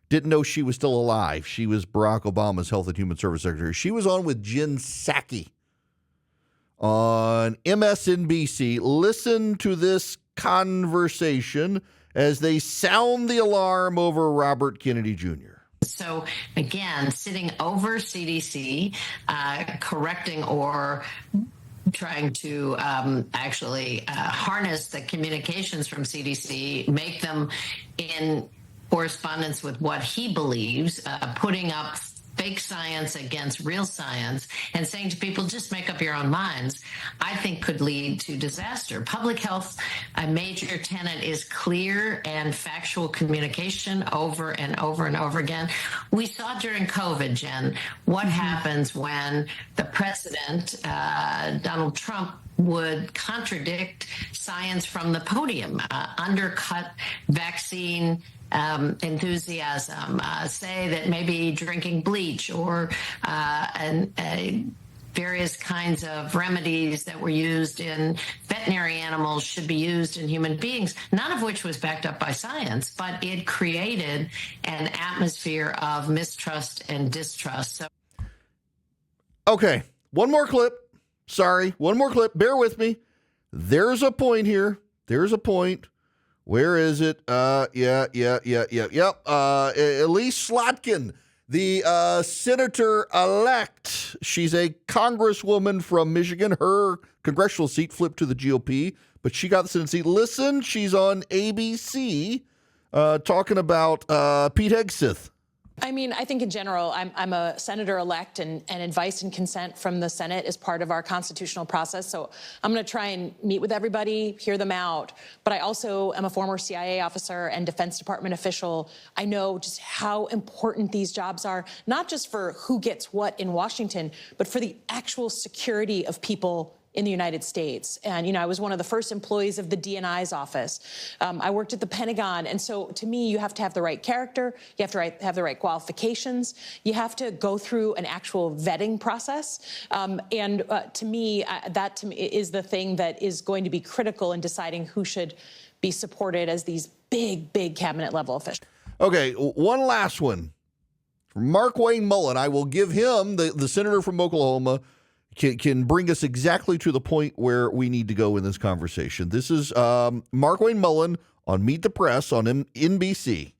Didn't know she was still alive. She was Barack Obama's Health and Human Service Secretary. She was on with Jen Psaki on MSNBC. Listen to this conversation as they sound the alarm over Robert Kennedy Jr. So again, sitting over CDC, correcting or trying to actually harness the communications from CDC, make them in correspondence with what he believes, putting up fake science against real science and saying to people, just make up your own minds, I think could lead to disaster. Public health, a major tenet is clear and factual communication over and over and over again. We saw during COVID, Jen, what happens when the president, Donald Trump, would contradict science from the podium, undercut vaccine enthusiasm, say that maybe drinking bleach or various kinds of remedies that were used in veterinary animals should be used in human beings, none of which was backed up by science, but it created an atmosphere of mistrust and distrust. So, okay, one more clip. Sorry, one more clip. Bear with me. There's a point here. There's a point. Where is it? Yep. Elise Slotkin, the senator-elect. She's a congresswoman from Michigan. Her congressional seat flipped to the GOP, but she got the Senate seat. Listen, she's on ABC talking about Pete Hegseth. I mean, I think in general, I'm a senator-elect, and advice and consent from the Senate is part of our constitutional process. So I'm going to try and meet with everybody, hear them out. But I also am a former CIA officer and Defense Department official. I know just how important these jobs are, not just for who gets what in Washington, but for the actual security of people in the United States. And, you know, I was one of the first employees of the DNI's office. I worked at the Pentagon. And so to me, you have to have the right character. You have to have the right qualifications. You have to go through an actual vetting process. To me, that to me is the thing that is going to be critical in deciding who should be supported as these big cabinet level officials. Okay, one last one. Mark Wayne Mullen. I will give him, the senator from Oklahoma, can bring us exactly to the point where we need to go in this conversation. This is Mark Wayne Mullen on Meet the Press on NBC.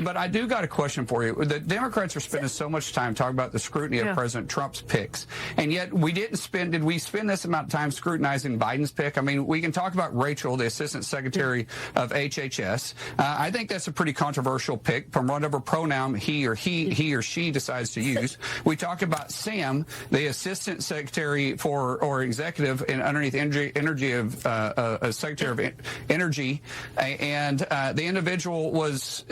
But I do got a question for you. The Democrats are spending so much time talking about the scrutiny of President Trump's picks, and yet did we spend this amount of time scrutinizing Biden's pick? I mean, we can talk about Rachel, the Assistant Secretary of HHS. I think that's a pretty controversial pick from whatever pronoun he or she decides to use. We talk about Sam, the Assistant Secretary or Executive and underneath Secretary of Energy, and the individual was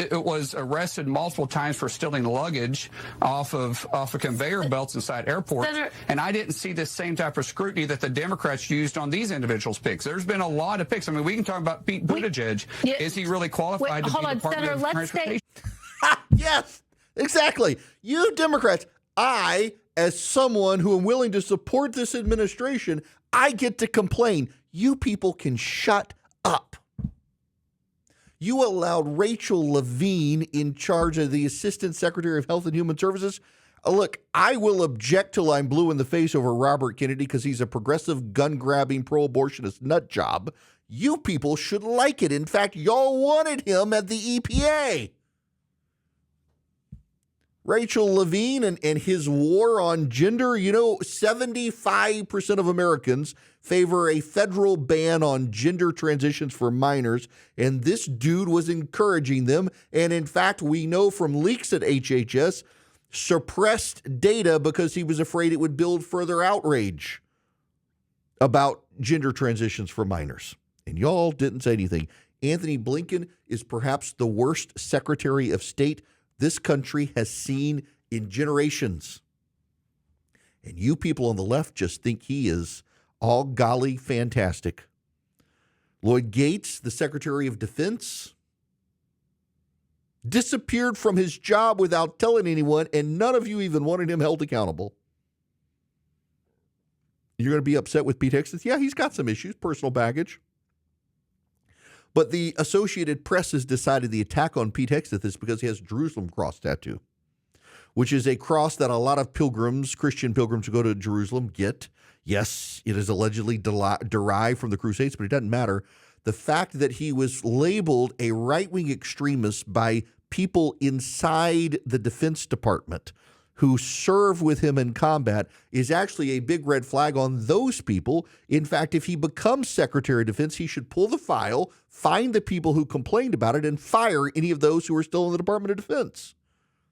arrested multiple times for stealing luggage off of conveyor belts inside airports. And I didn't see the same type of scrutiny that the Democrats used on these individuals' picks. There's been a lot of picks. I mean, we can talk about Pete Buttigieg. Is he really qualified to be the Department of Transportation? Yes, exactly. You Democrats, as someone who am willing to support this administration, I get to complain. You people can shut up. You allowed Rachel Levine in charge of the Assistant Secretary of Health and Human Services. Look, I will object till I'm blue in the face over Robert Kennedy because he's a progressive, gun-grabbing, pro-abortionist nut job. You people should like it. In fact, y'all wanted him at the EPA. Rachel Levine and his war on gender, 75% of Americans favor a federal ban on gender transitions for minors, and this dude was encouraging them. And in fact, we know from leaks at HHS, suppressed data because he was afraid it would build further outrage about gender transitions for minors. And y'all didn't say anything. Anthony Blinken is perhaps the worst Secretary of State this country has seen in generations. And you people on the left just think he is all golly fantastic. Lloyd Gates, the Secretary of Defense, disappeared from his job without telling anyone, and none of you even wanted him held accountable. You're going to be upset with Pete Hegseth? Yeah, he's got some issues, personal baggage. But the Associated Press has decided the attack on Pete Hegseth is because he has a Jerusalem cross tattoo, which is a cross that a lot of pilgrims, Christian pilgrims who go to Jerusalem, get. Yes, it is allegedly derived from the Crusades, but it doesn't matter. The fact that he was labeled a right-wing extremist by people inside the Defense Department who serve with him in combat is actually a big red flag on those people. In fact, if he becomes Secretary of Defense, he should pull the file, find the people who complained about it, and fire any of those who are still in the Department of Defense.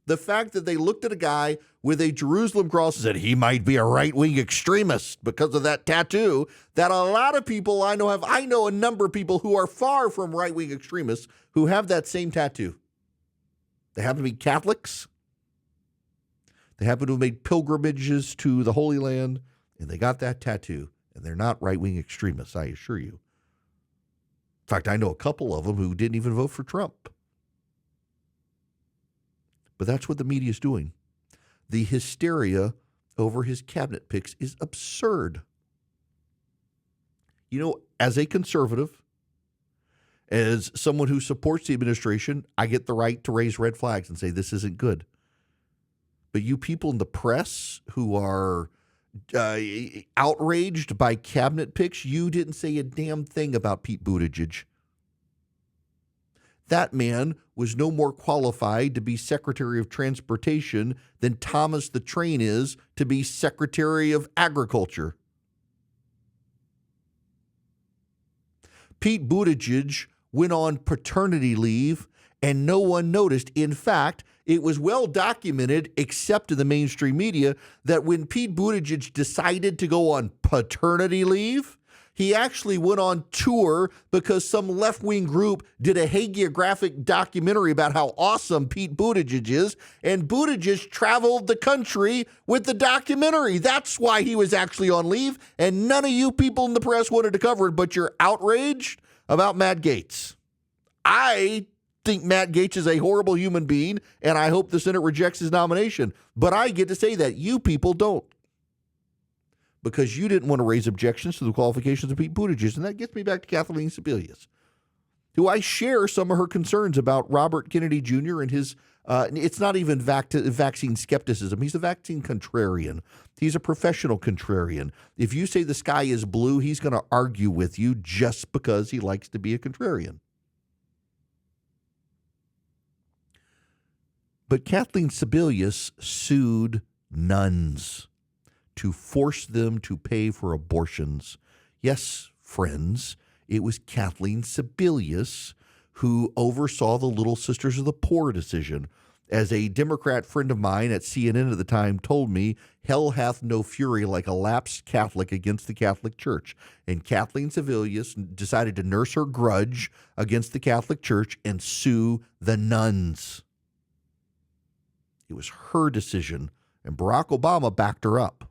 The fact that they looked at a guy with a Jerusalem cross and said he might be a right-wing extremist because of that tattoo, that a lot of people I know a number of people who are far from right-wing extremists who have that same tattoo. They happen to be Catholics. They happen to have made pilgrimages to the Holy Land, and they got that tattoo, and they're not right-wing extremists, I assure you. In fact, I know a couple of them who didn't even vote for Trump. But that's what the media is doing. The hysteria over his cabinet picks is absurd. As a conservative, as someone who supports the administration, I get the right to raise red flags and say this isn't good. But you people in the press who are outraged by cabinet picks, you didn't say a damn thing about Pete Buttigieg. That man was no more qualified to be Secretary of Transportation than Thomas the Train is to be Secretary of Agriculture. Pete Buttigieg went on paternity leave and no one noticed. In fact, it was well documented, except in the mainstream media, that when Pete Buttigieg decided to go on paternity leave, he actually went on tour because some left-wing group did a hagiographic documentary about how awesome Pete Buttigieg is, and Buttigieg traveled the country with the documentary. That's why he was actually on leave, and none of you people in the press wanted to cover it, but you're outraged about Matt Gaetz. I think Matt Gaetz is a horrible human being, and I hope the Senate rejects his nomination. But I get to say that. You people don't. Because you didn't want to raise objections to the qualifications of Pete Buttigieg. And that gets me back to Kathleen Sebelius, who I share some of her concerns about Robert Kennedy Jr. and his, it's not even vaccine skepticism. He's a vaccine contrarian. He's a professional contrarian. If you say the sky is blue, he's going to argue with you just because he likes to be a contrarian. But Kathleen Sebelius sued nuns to force them to pay for abortions. Yes, friends, it was Kathleen Sebelius who oversaw the Little Sisters of the Poor decision. As a Democrat friend of mine at CNN at the time told me, hell hath no fury like a lapsed Catholic against the Catholic Church. And Kathleen Sebelius decided to nurse her grudge against the Catholic Church and sue the nuns. It was her decision, and Barack Obama backed her up.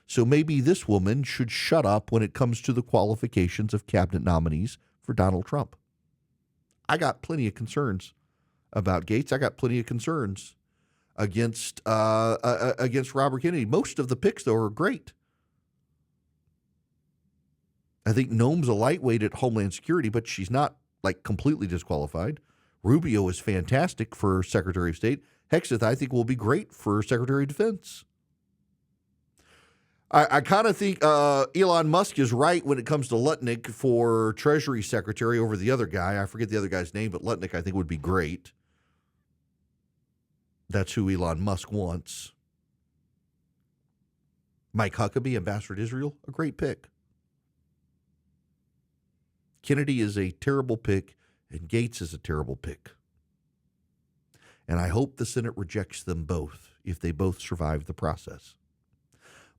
So maybe this woman should shut up when it comes to the qualifications of cabinet nominees for Donald Trump. I got plenty of concerns about Gates. I got plenty of concerns against Robert Kennedy. Most of the picks, though, are great. I think Noem's a lightweight at Homeland Security, but she's not like completely disqualified. Rubio is fantastic for Secretary of State. Hexeth, I think, will be great for Secretary of Defense. I kind of think Elon Musk is right when it comes to Lutnick for Treasury Secretary over the other guy. I forget the other guy's name, but Lutnick I think would be great. That's who Elon Musk wants. Mike Huckabee, ambassador to Israel, a great pick. Kennedy is a terrible pick, and Gates is a terrible pick. And I hope the Senate rejects them both if they both survive the process.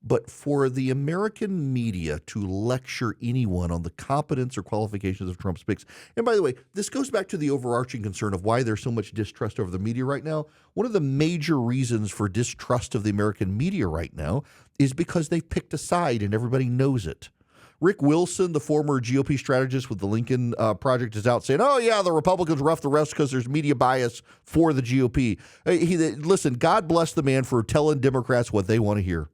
But for the American media to lecture anyone on the competence or qualifications of Trump's picks, and by the way, this goes back to the overarching concern of why there's so much distrust over the media right now. One of the major reasons for distrust of the American media right now is because they've picked a side and everybody knows it. Rick Wilson, the former GOP strategist with the Lincoln Project, is out saying, oh, yeah, the Republicans rough the refs because there's media bias for the GOP. Listen, God bless the man for telling Democrats what they want to hear.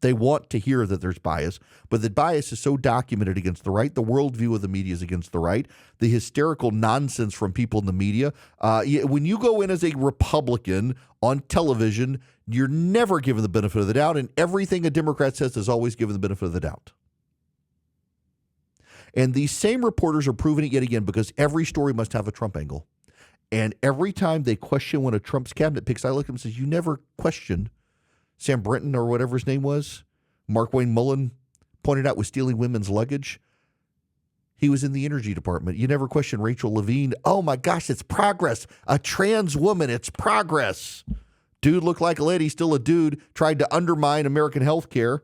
They want to hear that there's bias, but the bias is so documented against the right. The worldview of the media is against the right. The hysterical nonsense from people in the media. When you go in as a Republican on television, you're never given the benefit of the doubt, and everything a Democrat says is always given the benefit of the doubt. And these same reporters are proving it yet again because every story must have a Trump angle. And every time they question one of Trump's cabinet picks, I look at them and say, you never questioned Sam Brinton or whatever his name was, Mark Wayne Mullen pointed out was stealing women's luggage. He was in the energy department. You never questioned Rachel Levine. Oh my gosh, it's progress. A trans woman, it's progress. Dude looked like a lady, still a dude, tried to undermine American health care.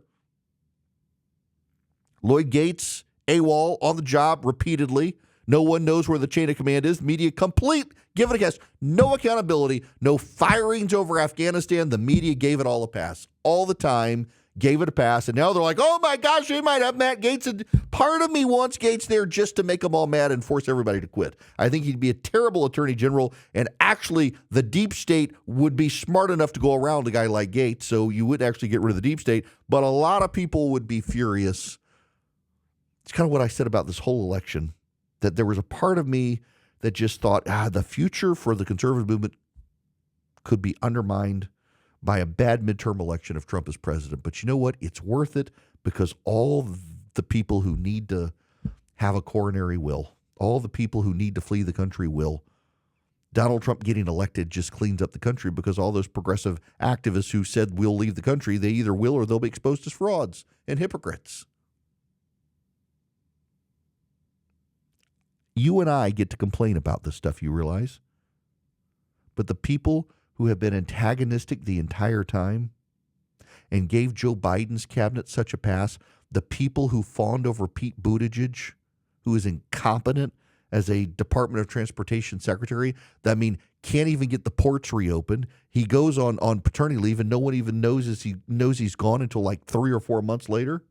Lloyd Gates, AWOL, on the job repeatedly. No one knows where the chain of command is. Media complete. Give it a guess. No accountability. No firings over Afghanistan. The media gave it all a pass. All the time, gave it a pass. And now they're like, oh my gosh, they might have Matt Gaetz. And part of me wants Gaetz there just to make them all mad and force everybody to quit. I think he'd be a terrible attorney general. And actually, the deep state would be smart enough to go around a guy like Gaetz. So you wouldn't actually get rid of the deep state. But a lot of people would be furious. It's kind of what I said about this whole election. That there was a part of me that just thought, the future for the conservative movement could be undermined by a bad midterm election if Trump is president. But you know what? It's worth it because all the people who need to have a coronary will, all the people who need to flee the country will. Donald Trump getting elected just cleans up the country because all those progressive activists who said we'll leave the country, they either will or they'll be exposed as frauds and hypocrites. You and I get to complain about this stuff, you realize? But the people who have been antagonistic the entire time and gave Joe Biden's cabinet such a pass, the people who fawned over Pete Buttigieg, who is incompetent as a Department of Transportation secretary, that can't even get the ports reopened. He goes on paternity leave and no one even knows he's gone until like 3 or 4 months later.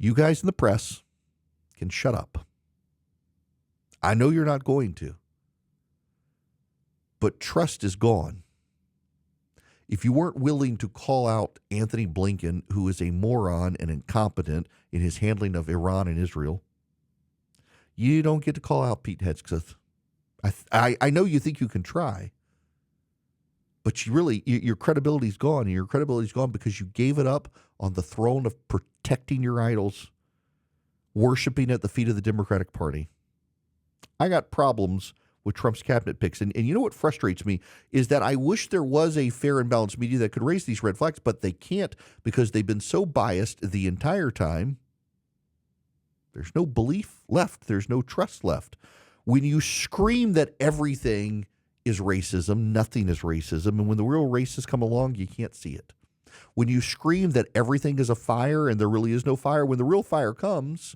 You guys in the press can shut up. I know you're not going to. But trust is gone. If you weren't willing to call out Anthony Blinken, who is a moron and incompetent in his handling of Iran and Israel, you don't get to call out Pete Hegseth. I know you think you can try, but your credibility's gone, and your credibility's gone because you gave it up on the throne of protecting your idols worshiping at the feet of the Democratic Party. I got problems with Trump's cabinet picks. And you know what frustrates me is that I wish there was a fair and balanced media that could raise these red flags, but they can't because they've been so biased the entire time. There's no belief left. There's no trust left. When you scream that everything is racism, nothing is racism. And when the real racists come along, you can't see it. When you scream that everything is a fire and there really is no fire, when the real fire comes,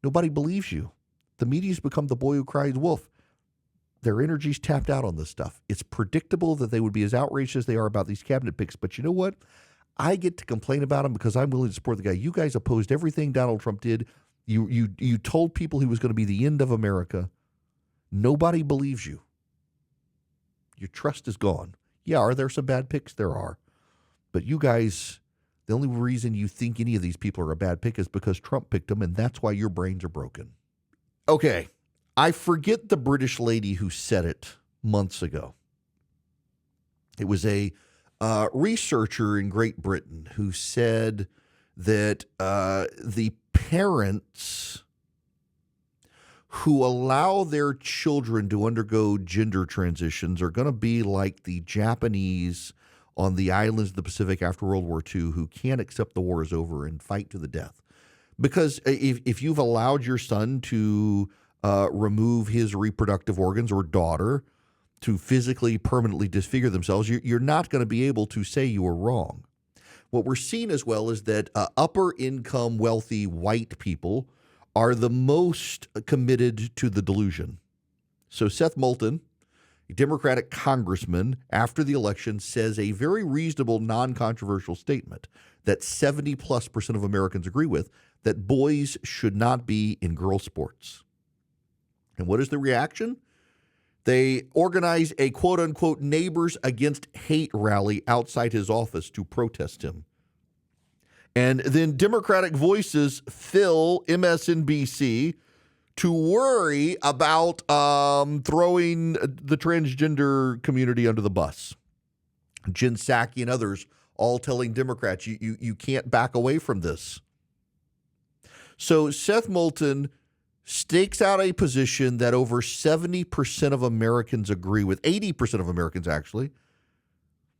nobody believes you. The media's become the boy who cries wolf. Their energy's tapped out on this stuff. It's predictable that they would be as outraged as they are about these cabinet picks. But you know what? I get to complain about them because I'm willing to support the guy. You guys opposed everything Donald Trump did. You told people he was going to be the end of America. Nobody believes you. Your trust is gone. Yeah, are there some bad picks? There are. But you guys, the only reason you think any of these people are a bad pick is because Trump picked them, and that's why your brains are broken. Okay. I forget the British lady who said it months ago. It was a researcher in Great Britain who said that the parents who allow their children to undergo gender transitions are going to be like the Japanese on the islands of the Pacific after World War II who can't accept the war is over and fight to the death. Because if you've allowed your son to remove his reproductive organs or daughter to physically permanently disfigure themselves, you're not going to be able to say you were wrong. What we're seeing as well is that upper income, wealthy white people are the most committed to the delusion. So Seth Moulton, a Democratic congressman, after the election says a very reasonable, non-controversial statement that 70+% of Americans agree with, that boys should not be in girl sports. And what is the reaction? They organize a quote-unquote Neighbors Against Hate rally outside his office to protest him. And then Democratic voices fill MSNBC to worry about throwing the transgender community under the bus. Jen Psaki and others all telling Democrats, you can't back away from this. So Seth Moulton stakes out a position that over 70% of Americans agree with, 80% of Americans actually.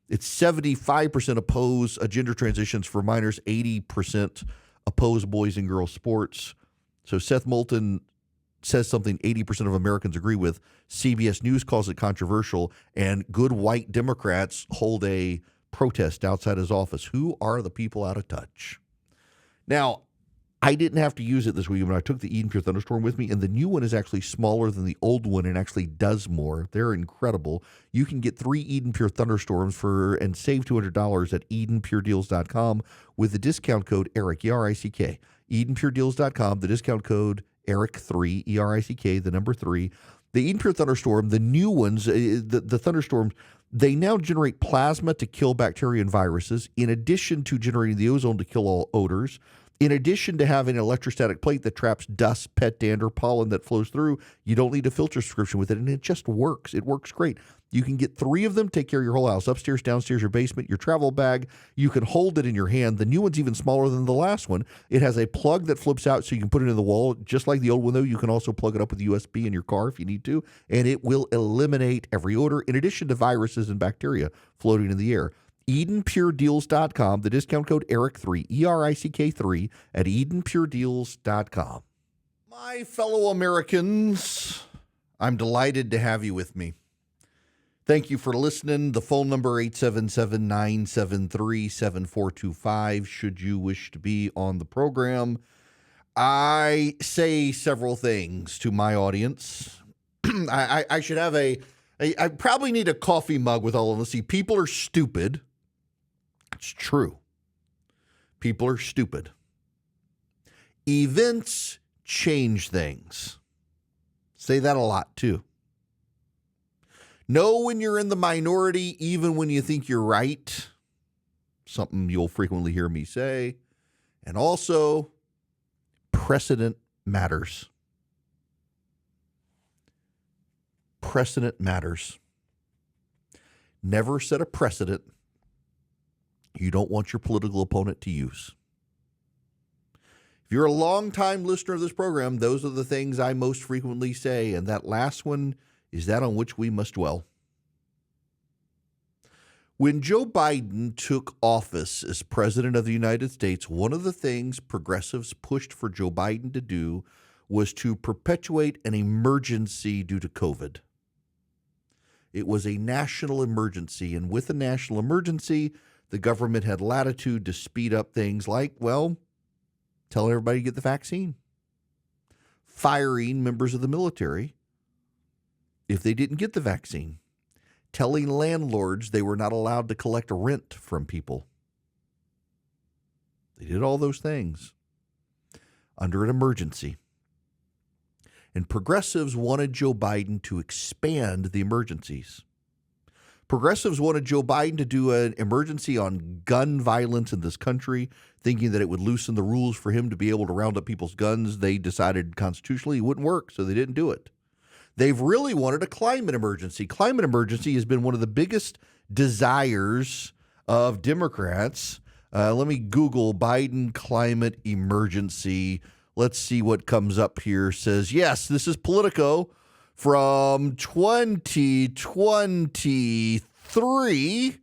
It's 75% oppose gender transitions for minors, 80% oppose boys and girls sports. So Seth Moulton says something 80% of Americans agree with. CBS News calls it controversial, and good white Democrats hold a protest outside his office. Who are the people out of touch? Now, I didn't have to use it this week, but I took the Eden Pure Thunderstorm with me, and the new one is actually smaller than the old one and actually does more. They're incredible. You can get 3 Eden Pure Thunderstorms and save $200 at EdenPureDeals.com with the discount code Erick, E-R-I-C-K. EdenPureDeals.com, the discount code Erick3, E-R-I-C-K, the number 3. The Eden Pure Thunderstorm, the new ones, the Thunderstorms, they now generate plasma to kill bacteria and viruses, in addition to generating the ozone to kill all odors. In addition to having an electrostatic plate that traps dust, pet dander, pollen that flows through, you don't need a filter subscription with it, and it just works. It works great. You can get 3 of them, take care of your whole house, upstairs, downstairs, your basement, your travel bag. You can hold it in your hand. The new one's even smaller than the last one. It has a plug that flips out so you can put it in the wall. Just like the old one, though, you can also plug it up with USB in your car if you need to, and it will eliminate every odor, in addition to viruses and bacteria floating in the air. EdenPureDeals.com, the discount code Erick3, E-R-I-C-K3, at EdenPureDeals.com. My fellow Americans, I'm delighted to have you with me. Thank you for listening. The phone number 877-973-7425 should you wish to be on the program. I say several things to my audience. I should have I probably need a coffee mug with all of them. See, people are stupid. It's true. People are stupid. Events change things. Say that a lot, too. Know when you're in the minority, even when you think you're right. Something you'll frequently hear me say. And also, precedent matters. Precedent matters. Never set a precedent you don't want your political opponent to use. If you're a longtime listener of this program, those are the things I most frequently say, and that last one is that on which we must dwell. When Joe Biden took office as president of the United States, one of the things progressives pushed for Joe Biden to do was to perpetuate an emergency due to COVID. It was a national emergency, and with a national emergency, the government had latitude to speed up things like, well, tell everybody to get the vaccine, firing members of the military if they didn't get the vaccine, telling landlords they were not allowed to collect rent from people. They did all those things under an emergency. And progressives wanted Joe Biden to expand the emergencies. Progressives wanted Joe Biden to do an emergency on gun violence in this country, thinking that it would loosen the rules for him to be able to round up people's guns. They decided constitutionally it wouldn't work, so they didn't do it. They've really wanted a climate emergency. Climate emergency has been one of the biggest desires of Democrats. Let me Google Biden climate emergency. Let's see what comes up here. Says, yes, this is Politico from 2023.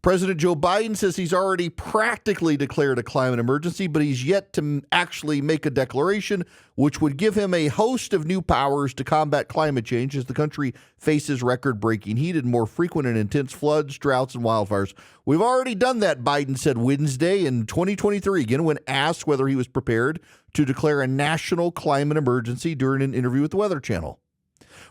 President Joe Biden says he's already practically declared a climate emergency, but he's yet to actually make a declaration, which would give him a host of new powers to combat climate change as the country faces record-breaking heat and more frequent and intense floods, droughts, and wildfires. We've already done that, Biden said Wednesday in 2023, again, when asked whether he was prepared to declare a national climate emergency during an interview with the Weather Channel.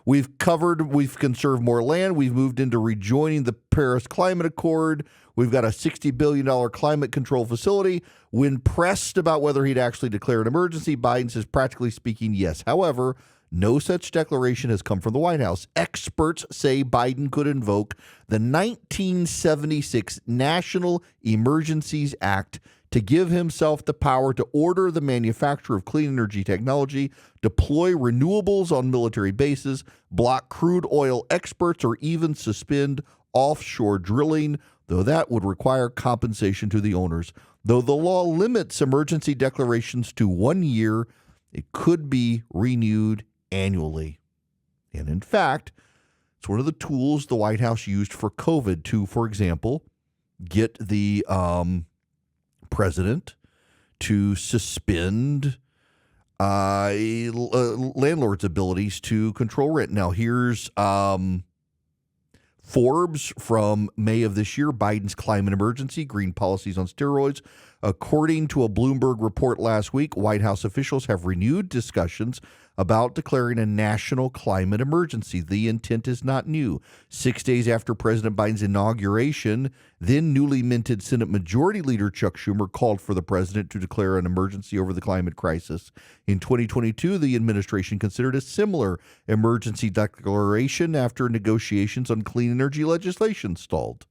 We've conserved more land. We've moved into rejoining the Paris Climate Accord. We've got a $60 billion climate control facility. When pressed about whether he'd actually declare an emergency, Biden says, practically speaking, yes. However, no such declaration has come from the White House. Experts say Biden could invoke the 1976 National Emergencies Act to give himself the power to order the manufacture of clean energy technology, deploy renewables on military bases, block crude oil exports, or even suspend offshore drilling, though that would require compensation to the owners. Though the law limits emergency declarations to 1 year, it could be renewed annually. And in fact, it's one of the tools the White House used for COVID to, for example, get the president to suspend landlords' abilities to control rent. Now, here's Forbes from May of this year, Biden's climate emergency, green policies on steroids. According to a Bloomberg report last week, White House officials have renewed discussions about declaring a national climate emergency. The intent is not new. 6 days after President Biden's inauguration, then newly minted Senate Majority Leader Chuck Schumer called for the president to declare an emergency over the climate crisis. In 2022, the administration considered a similar emergency declaration after negotiations on clean energy legislation stalled.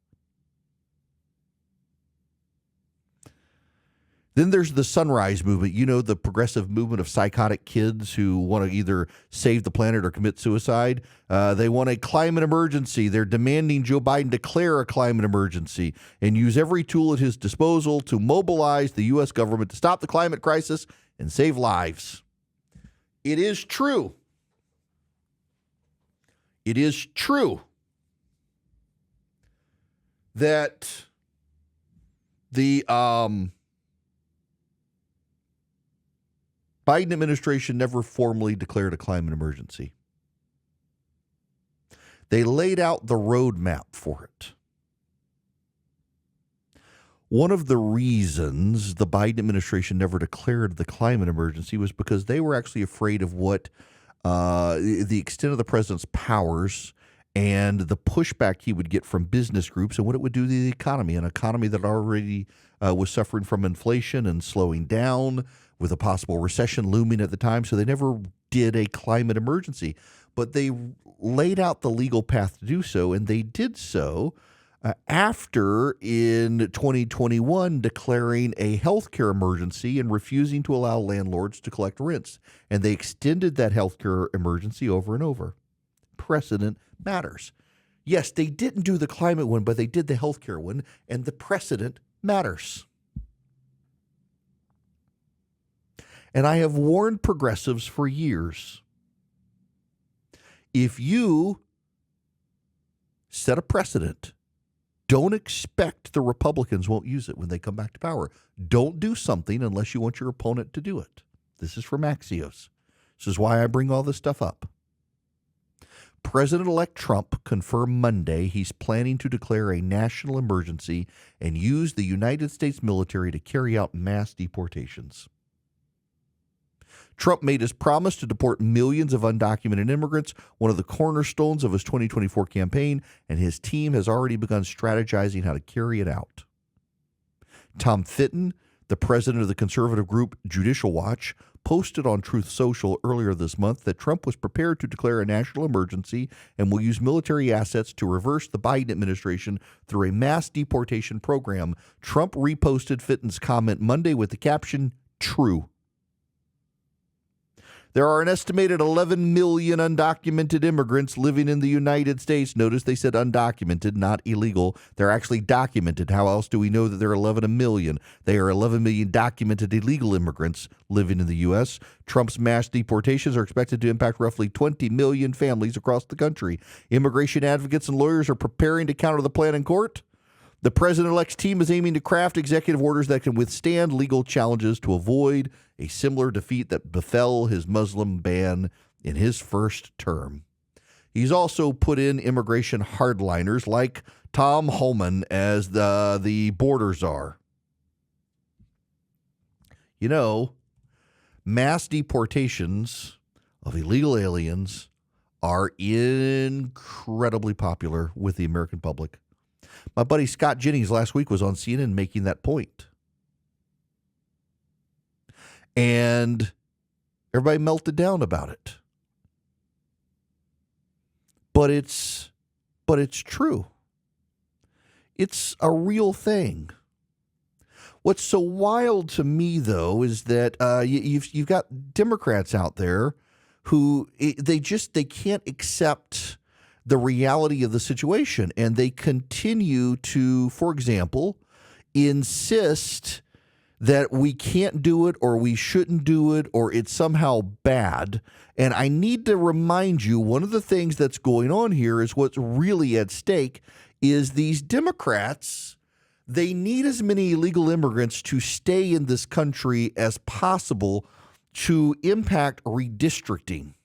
Then there's the Sunrise Movement, the progressive movement of psychotic kids who want to either save the planet or commit suicide. They want a climate emergency. They're demanding Joe Biden declare a climate emergency and use every tool at his disposal to mobilize the U.S. government to stop the climate crisis and save lives. It is true. It is true that the Biden administration never formally declared a climate emergency. They laid out the roadmap for it. One of the reasons the Biden administration never declared the climate emergency was because they were actually afraid of what the extent of the president's powers and the pushback he would get from business groups and what it would do to the economy, an economy that already was suffering from inflation and slowing down, with a possible recession looming at the time. So they never did a climate emergency. But they laid out the legal path to do so, and they did so after, in 2021, declaring a healthcare emergency and refusing to allow landlords to collect rents. And they extended that healthcare emergency over and over. Precedent matters. Yes, they didn't do the climate one, but they did the healthcare one, and the precedent matters. And I have warned progressives for years. If you set a precedent, don't expect the Republicans won't use it when they come back to power. Don't do something unless you want your opponent to do it. This is from Axios. This is why I bring all this stuff up. President-elect Trump confirmed Monday he's planning to declare a national emergency and use the United States military to carry out mass deportations. Trump made his promise to deport millions of undocumented immigrants, one of the cornerstones of his 2024 campaign, and his team has already begun strategizing how to carry it out. Tom Fitton, the president of the conservative group Judicial Watch, posted on Truth Social earlier this month that Trump was prepared to declare a national emergency and will use military assets to reverse the Biden administration through a mass deportation program. Trump reposted Fitton's comment Monday with the caption, "True." There are an estimated 11 million undocumented immigrants living in the United States. Notice they said undocumented, not illegal. They're actually documented. How else do we know that there are 11 million? They are 11 million documented illegal immigrants living in the U.S. Trump's mass deportations are expected to impact roughly 20 million families across the country. Immigration advocates and lawyers are preparing to counter the plan in court. The president-elect's team is aiming to craft executive orders that can withstand legal challenges to avoid a similar defeat that befell his Muslim ban in his first term. He's also put in immigration hardliners like Tom Homan as the border czar. You know, mass deportations of illegal aliens are incredibly popular with the American public. My buddy Scott Jennings last week was on CNN making that point. And everybody melted down about it. But it's true. It's a real thing. What's so wild to me, though, is that you've got Democrats out there who they can't accept the reality of the situation, and they continue to, for example, insist that we can't do it or we shouldn't do it or it's somehow bad. And I need to remind you, one of the things that's going on here is what's really at stake is these Democrats, they need as many illegal immigrants to stay in this country as possible to impact redistricting.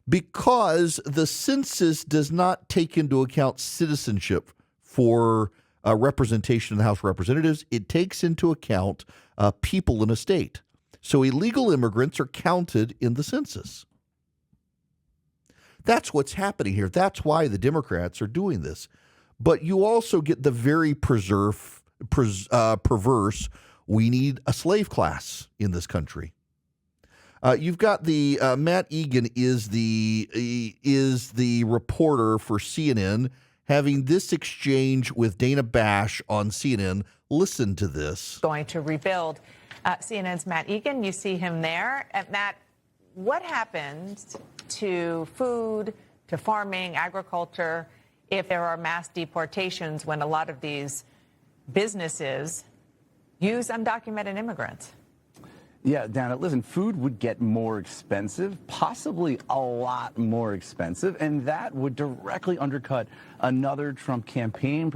Because the census does not take into account citizenship for representation in the House of Representatives. It takes into account people in a state. So illegal immigrants are counted in the census. That's what's happening here. That's why the Democrats are doing this. But you also get the very perverse, we need a slave class in this country. You've got the Matt Egan is the reporter for CNN having this exchange with Dana Bash on CNN. Listen to this. Going to rebuild. CNN's Matt Egan, you see him there. Matt, what happens to food, to farming, agriculture, if there are mass deportations when a lot of these businesses use undocumented immigrants? Yeah, Dana, listen, food would get more expensive, possibly a lot more expensive, and that would directly undercut another Trump campaign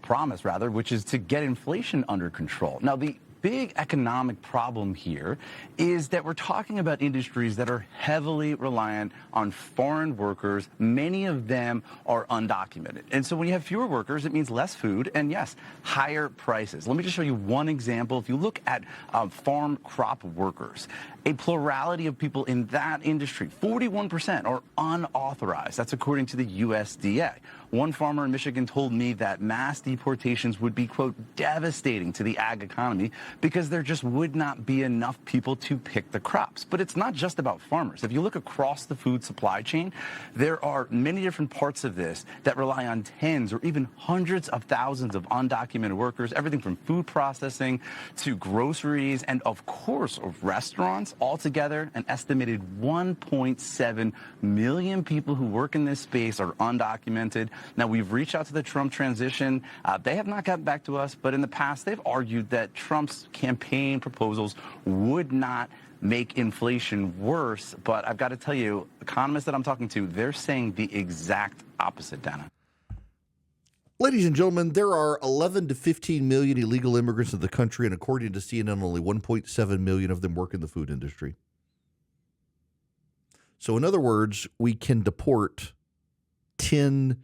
promise, which is to get inflation under control. Now, the big economic problem here is that we're talking about industries that are heavily reliant on foreign workers. Many of them are undocumented. And so when you have fewer workers, it means less food and, yes, higher prices. Let me just show you one example. If you look at farm crop workers, a plurality of people in that industry, 41%, are unauthorized. That's according to the USDA. One farmer in Michigan told me that mass deportations would be, quote, devastating to the ag economy because there just would not be enough people to pick the crops. But it's not just about farmers. If you look across the food supply chain, there are many different parts of this that rely on tens or even hundreds of thousands of undocumented workers, everything from food processing to groceries and, of course, restaurants. Altogether, an estimated 1.7 million people who work in this space are undocumented. Now, we've reached out to the Trump transition. They have not gotten back to us, but in the past, they've argued that Trump's campaign proposals would not make inflation worse. But I've got to tell you, economists that I'm talking to, they're saying the exact opposite, Dana. Ladies and gentlemen, there are 11 to 15 million illegal immigrants in the country, and according to CNN, only 1.7 million of them work in the food industry. So in other words, we can deport 10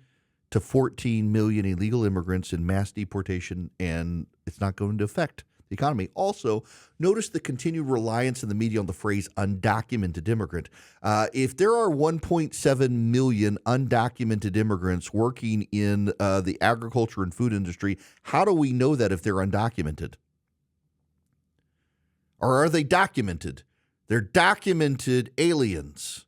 to 14 million illegal immigrants in mass deportation, and it's not going to affect the economy. Also, notice the continued reliance in the media on the phrase undocumented immigrant. If there are 1.7 million undocumented immigrants working in the agriculture and food industry, how do we know that if they're undocumented? Or are they documented? They're documented aliens.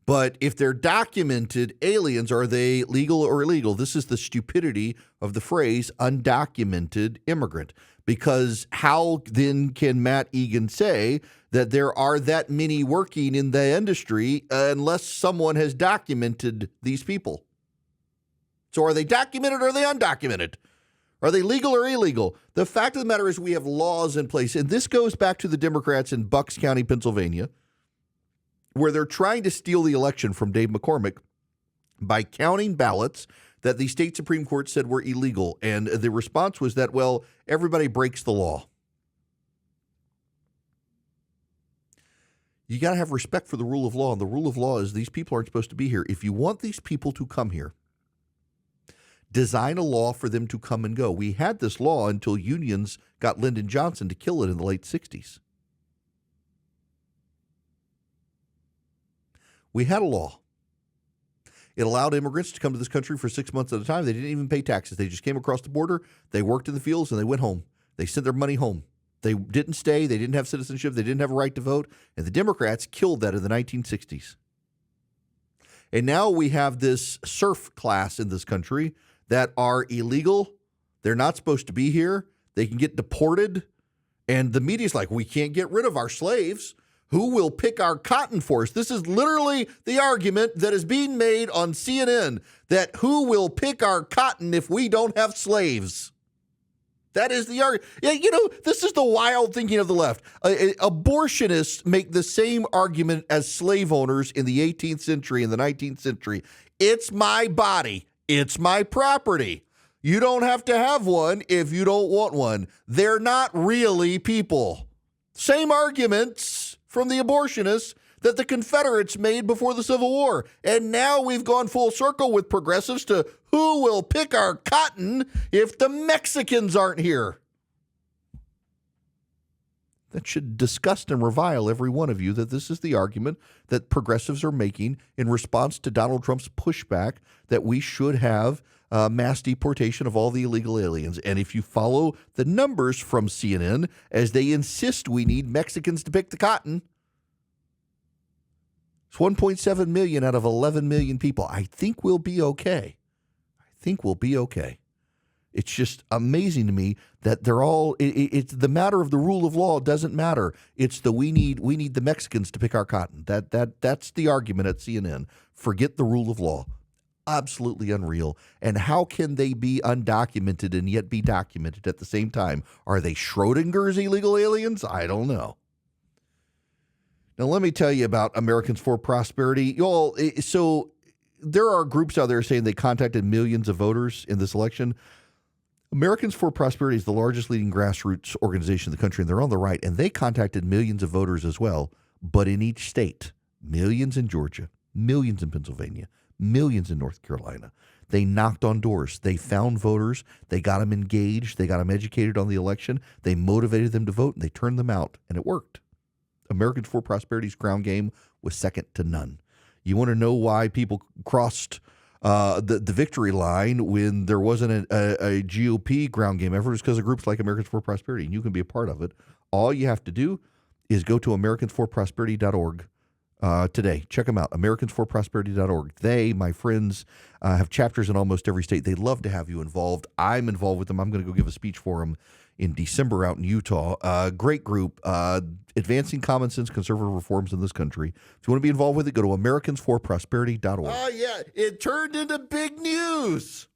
But if they're documented aliens, are they legal or illegal? This is the stupidity of the phrase undocumented immigrant. Because how then can Matt Egan say that there are that many working in the industry unless someone has documented these people? So are they documented or are they undocumented? Are they legal or illegal? The fact of the matter is we have laws in place, and this goes back to the Democrats in Bucks County, Pennsylvania, where they're trying to steal the election from Dave McCormick by counting ballots that the state Supreme Court said were illegal. And the response was that, well, everybody breaks the law. You got to have respect for the rule of law. And the rule of law is these people aren't supposed to be here. If you want these people to come here, design a law for them to come and go. We had this law until unions got Lyndon Johnson to kill it in the late 60s. We had a law. It allowed immigrants to come to this country for 6 months at a time. They didn't even pay taxes. They just came across the border. They worked in the fields and they went home. They sent their money home. They didn't stay. They didn't have citizenship. They didn't have a right to vote. And the Democrats killed that in the 1960s. And now we have this serf class in this country that are illegal. They're not supposed to be here. They can get deported. And the media's like, we can't get rid of our slaves. Who will pick our cotton for us? This is literally the argument that is being made on CNN, that who will pick our cotton if we don't have slaves? That is the argument. Yeah, you know, this is the wild thinking of the left. Abortionists make the same argument as slave owners in the 18th century and the 19th century. It's my body. It's my property. You don't have to have one if you don't want one. They're not really people. Same arguments from the abortionists that the Confederates made before the Civil War. And now we've gone full circle with progressives to who will pick our cotton if the Mexicans aren't here. That should disgust and revile every one of you that this is the argument that progressives are making in response to Donald Trump's pushback that we should have mass deportation of all the illegal aliens. And if you follow the numbers from CNN, as they insist we need Mexicans to pick the cotton, it's 1.7 million out of 11 million people. I think we'll be okay. It's just amazing to me that they're all, it's the matter of the rule of law doesn't matter. It's the we need the Mexicans to pick our cotton. That's the argument at CNN. Forget the rule of law. Absolutely unreal. And how can they be undocumented and yet be documented at the same time? Are they Schrodinger's illegal aliens? I don't know. Now, let me tell you about Americans for Prosperity. Y'all, so there are groups out there saying they contacted millions of voters in this election. Americans for Prosperity is the largest leading grassroots organization in the country, and they're on the right, and they contacted millions of voters as well, but in each state. Millions in Georgia, millions in Pennsylvania, millions in North Carolina. They knocked on doors. They found voters. They got them engaged. They got them educated on the election. They motivated them to vote, and they turned them out, and it worked. Americans for Prosperity's ground game was second to none. You want to know why people crossed the victory line when there wasn't a GOP ground game effort? It's because of groups like Americans for Prosperity, and you can be a part of it. All you have to do is go to americansforprosperity.org today. Check them out, americansforprosperity.org. They, my friends, have chapters in almost every state. They'd love to have you involved. I'm involved with them. I'm going to go give a speech for them in December out in Utah. Great group, advancing common sense conservative reforms in this country. If you want to be involved with it, go to americansforprosperity.org. Oh, yeah. It turned into big news.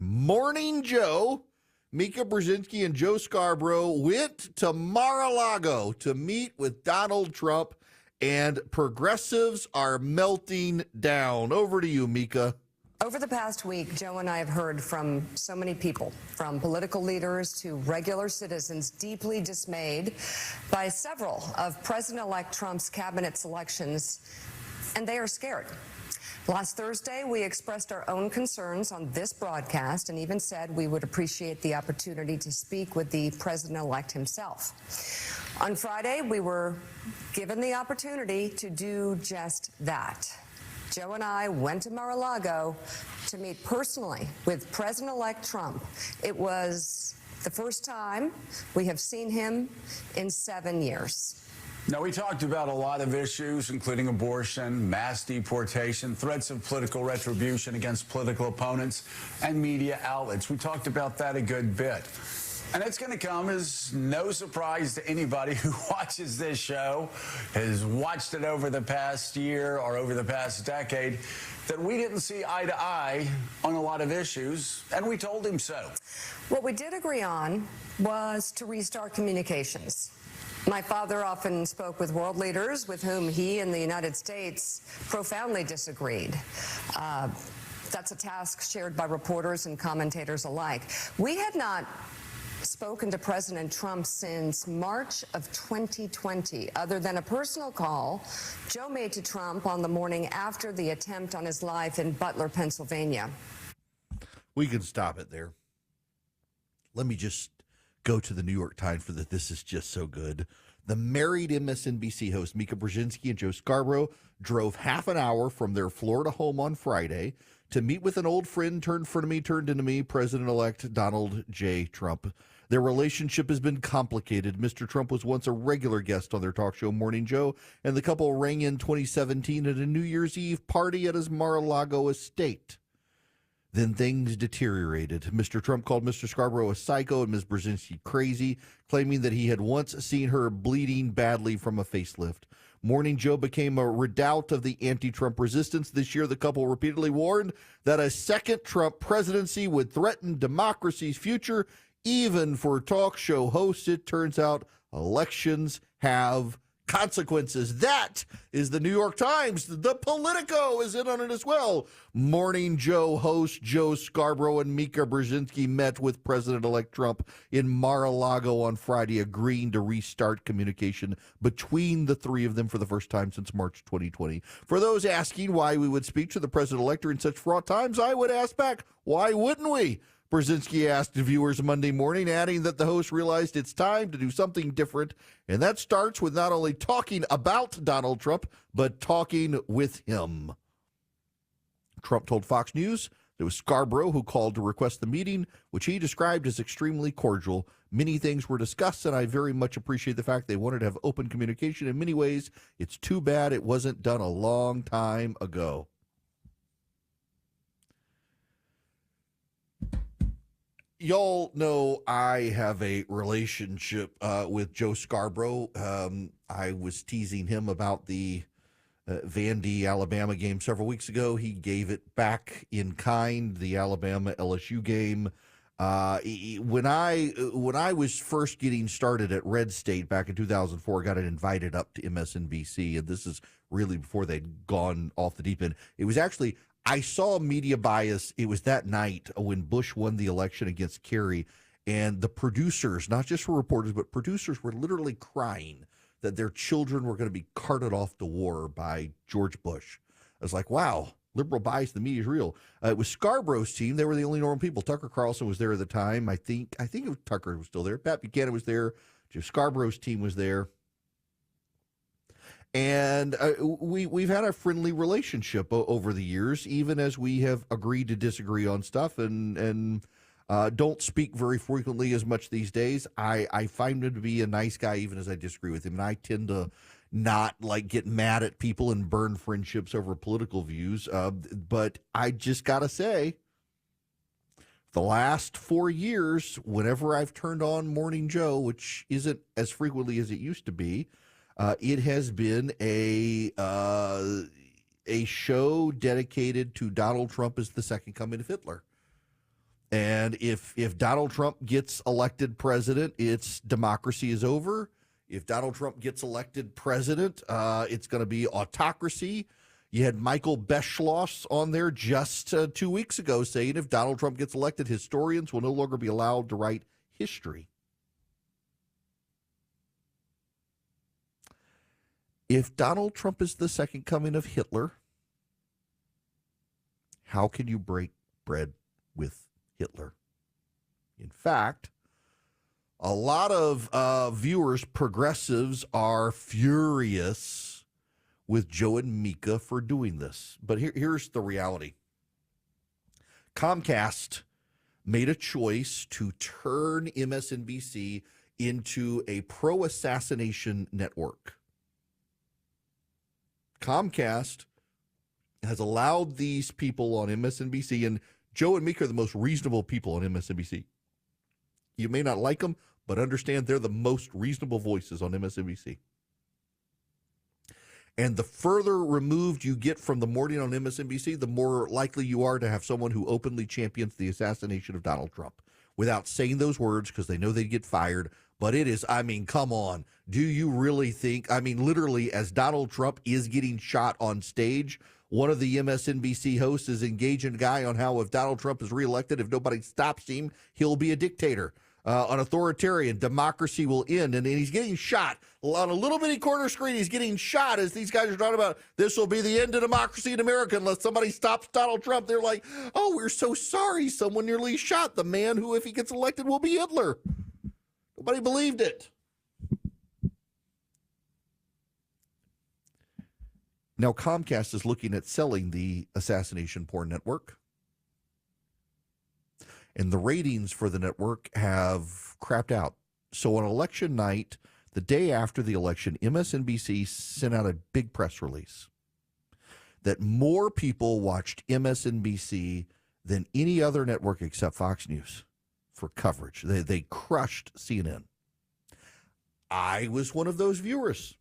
Morning Joe Mika Brzezinski and Joe Scarborough went to Mar-a-Lago to meet with Donald Trump, and progressives are melting down. Over to you, Mika. Over the past week, Joe and I have heard from so many people, from political leaders to regular citizens, deeply dismayed by several of President-elect Trump's cabinet selections, and they are scared. Last Thursday, we expressed our own concerns on this broadcast and even said we would appreciate the opportunity to speak with the president-elect himself. On Friday, we were given the opportunity to do just that. Joe and I went to Mar-a-Lago to meet personally with President-elect Trump. It was the first time we have seen him in 7 years. Now, we talked about a lot of issues, including abortion, mass deportation, threats of political retribution against political opponents, and media outlets. We talked about that a good bit. And it's going to come as no surprise to anybody who watches this show, has watched it over the past year or over the past decade, that we didn't see eye to eye on a lot of issues, and we told him so. What we did agree on was to restart communications. My father often spoke with world leaders with whom he and the United States profoundly disagreed. That's a task shared by reporters and commentators alike. We had not spoken to President Trump since March of 2020, other than a personal call Joe made to Trump on the morning after the attempt on his life in Butler, Pennsylvania. We can stop it there. Let me just go to the New York Times for that. This is just so good. The married MSNBC host Mika Brzezinski and Joe Scarborough drove half an hour from their Florida home on Friday to meet with an old friend turned frenemy turned enemy, President-elect Donald J. Trump. Their relationship has been complicated. Mr. Trump was once a regular guest on their talk show, Morning Joe, and the couple rang in 2017 at a New Year's Eve party at his Mar-a-Lago estate. Then things deteriorated. Mr. Trump called Mr. Scarborough a psycho and Ms. Brzezinski crazy, claiming that he had once seen her bleeding badly from a facelift. Morning Joe became a redoubt of the anti-Trump resistance. This year, the couple repeatedly warned that a second Trump presidency would threaten democracy's future, even for talk show hosts. It turns out elections have consequences. That is the New York Times. The Politico is in on it as well. Morning Joe host Joe Scarborough and Mika Brzezinski met with President-elect Trump in Mar-a-Lago on Friday, agreeing to restart communication between the three of them for the first time since March 2020. For those asking why we would speak to the president-elect in such fraught times, I would ask back, why wouldn't we? Brzezinski asked viewers Monday morning, adding that the host realized it's time to do something different, and that starts with not only talking about Donald Trump, but talking with him. Trump told Fox News it was Scarborough who called to request the meeting, which he described as extremely cordial. Many things were discussed, and I very much appreciate the fact they wanted to have open communication. In many ways, it's too bad it wasn't done a long time ago. Y'all know I have a relationship with Joe Scarborough. I was teasing him about the Vandy, Alabama game several weeks ago. He gave it back in kind, the Alabama LSU game. When I was first getting started at Red State back in 2004, I got invited up to MSNBC, and this is really before they'd gone off the deep end. It was actually, I saw media bias. It was that night when Bush won the election against Kerry, and the producers, not just for reporters, but producers were literally crying that their children were going to be carted off to war by George Bush. I was like, wow, liberal bias, the media is real. It was Scarborough's team. They were the only normal people. Tucker Carlson was there at the time. I think it was Tucker was still there. Pat Buchanan was there. Joe Scarborough's team was there. And we've had a friendly relationship over the years, even as we have agreed to disagree on stuff and don't speak very frequently as much these days. I find him to be a nice guy, even as I disagree with him. And I tend to not like get mad at people and burn friendships over political views. But I just got to say, the last 4 years, whenever I've turned on Morning Joe, which isn't as frequently as it used to be, it has been a show dedicated to Donald Trump as the second coming of Hitler. And if Donald Trump gets elected president, its democracy is over. If Donald Trump gets elected president, it's going to be autocracy. You had Michael Beschloss on there just 2 weeks ago saying if Donald Trump gets elected, historians will no longer be allowed to write history. If Donald Trump is the second coming of Hitler, how can you break bread with Hitler? In fact, a lot of viewers, progressives, are furious with Joe and Mika for doing this. But here's the reality. Comcast made a choice to turn MSNBC into a pro-assassination network. Comcast has allowed these people on MSNBC, and Joe and Mika are the most reasonable people on MSNBC. You may not like them, but understand they're the most reasonable voices on MSNBC. And the further removed you get from the morning on MSNBC, the more likely you are to have someone who openly champions the assassination of Donald Trump without saying those words because they know they'd get fired. But it is, I mean, come on. Do you really think, I mean, literally, as Donald Trump is getting shot on stage, one of the MSNBC hosts is engaging a guy on how if Donald Trump is reelected, if nobody stops him, he'll be a dictator. An authoritarian democracy will end. And he's getting shot on a little bitty corner screen. He's getting shot as these guys are talking about this will be the end of democracy in America unless somebody stops Donald Trump. They're like, oh, we're so sorry. Someone nearly shot the man who, if he gets elected, will be Hitler. Nobody believed it. Now, Comcast is looking at selling the assassination porn network. And the ratings for the network have crapped out. So on election night, the day after the election, MSNBC sent out a big press release that more people watched MSNBC than any other network except Fox News for coverage. They crushed CNN. I was one of those viewers.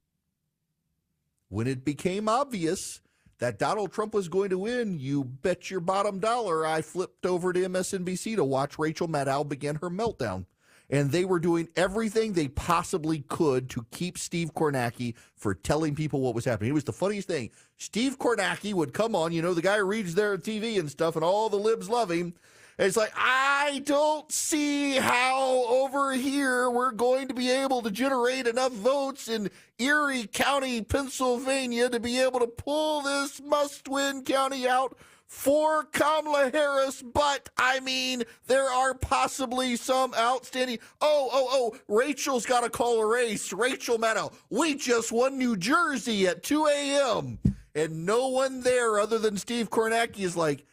When it became obvious that Donald Trump was going to win, you bet your bottom dollar I flipped over to MSNBC to watch Rachel Maddow begin her meltdown. And they were doing everything they possibly could to keep Steve Kornacki for telling people what was happening. It was the funniest thing. Steve Kornacki would come on, you know, the guy who reads their TV and stuff, and all the libs love him. And it's like, I don't see how over here we're going to be able to generate enough votes in Erie County, Pennsylvania to be able to pull this must-win county out for Kamala Harris. But, I mean, there are possibly some outstanding, Rachel's got to call a race. Rachel Maddow, we just won New Jersey at 2 a.m. And no one there other than Steve Kornacki is like,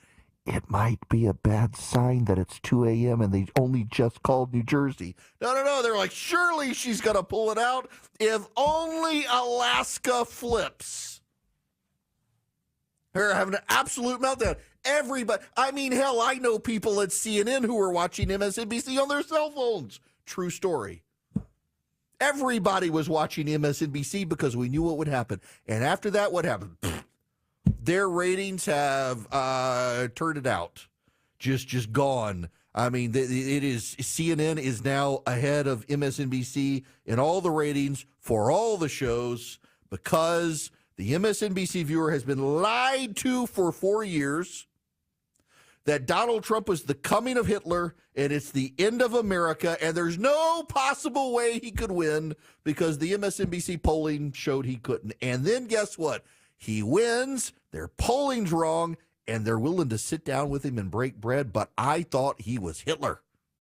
it might be a bad sign that it's 2 a.m. and they only just called New Jersey. No. They're like, surely she's going to pull it out if only Alaska flips. They're having an absolute meltdown. Everybody, I mean, hell, I know people at CNN who are watching MSNBC on their cell phones. True story. Everybody was watching MSNBC because we knew what would happen. And after that, what happened? Their ratings have turned it out, just gone. I mean, CNN is now ahead of MSNBC in all the ratings for all the shows because the MSNBC viewer has been lied to for 4 years that Donald Trump was the coming of Hitler and it's the end of America and there's no possible way he could win because the MSNBC polling showed he couldn't. And then guess what? He wins, their polling's wrong, and they're willing to sit down with him and break bread, but I thought he was Hitler.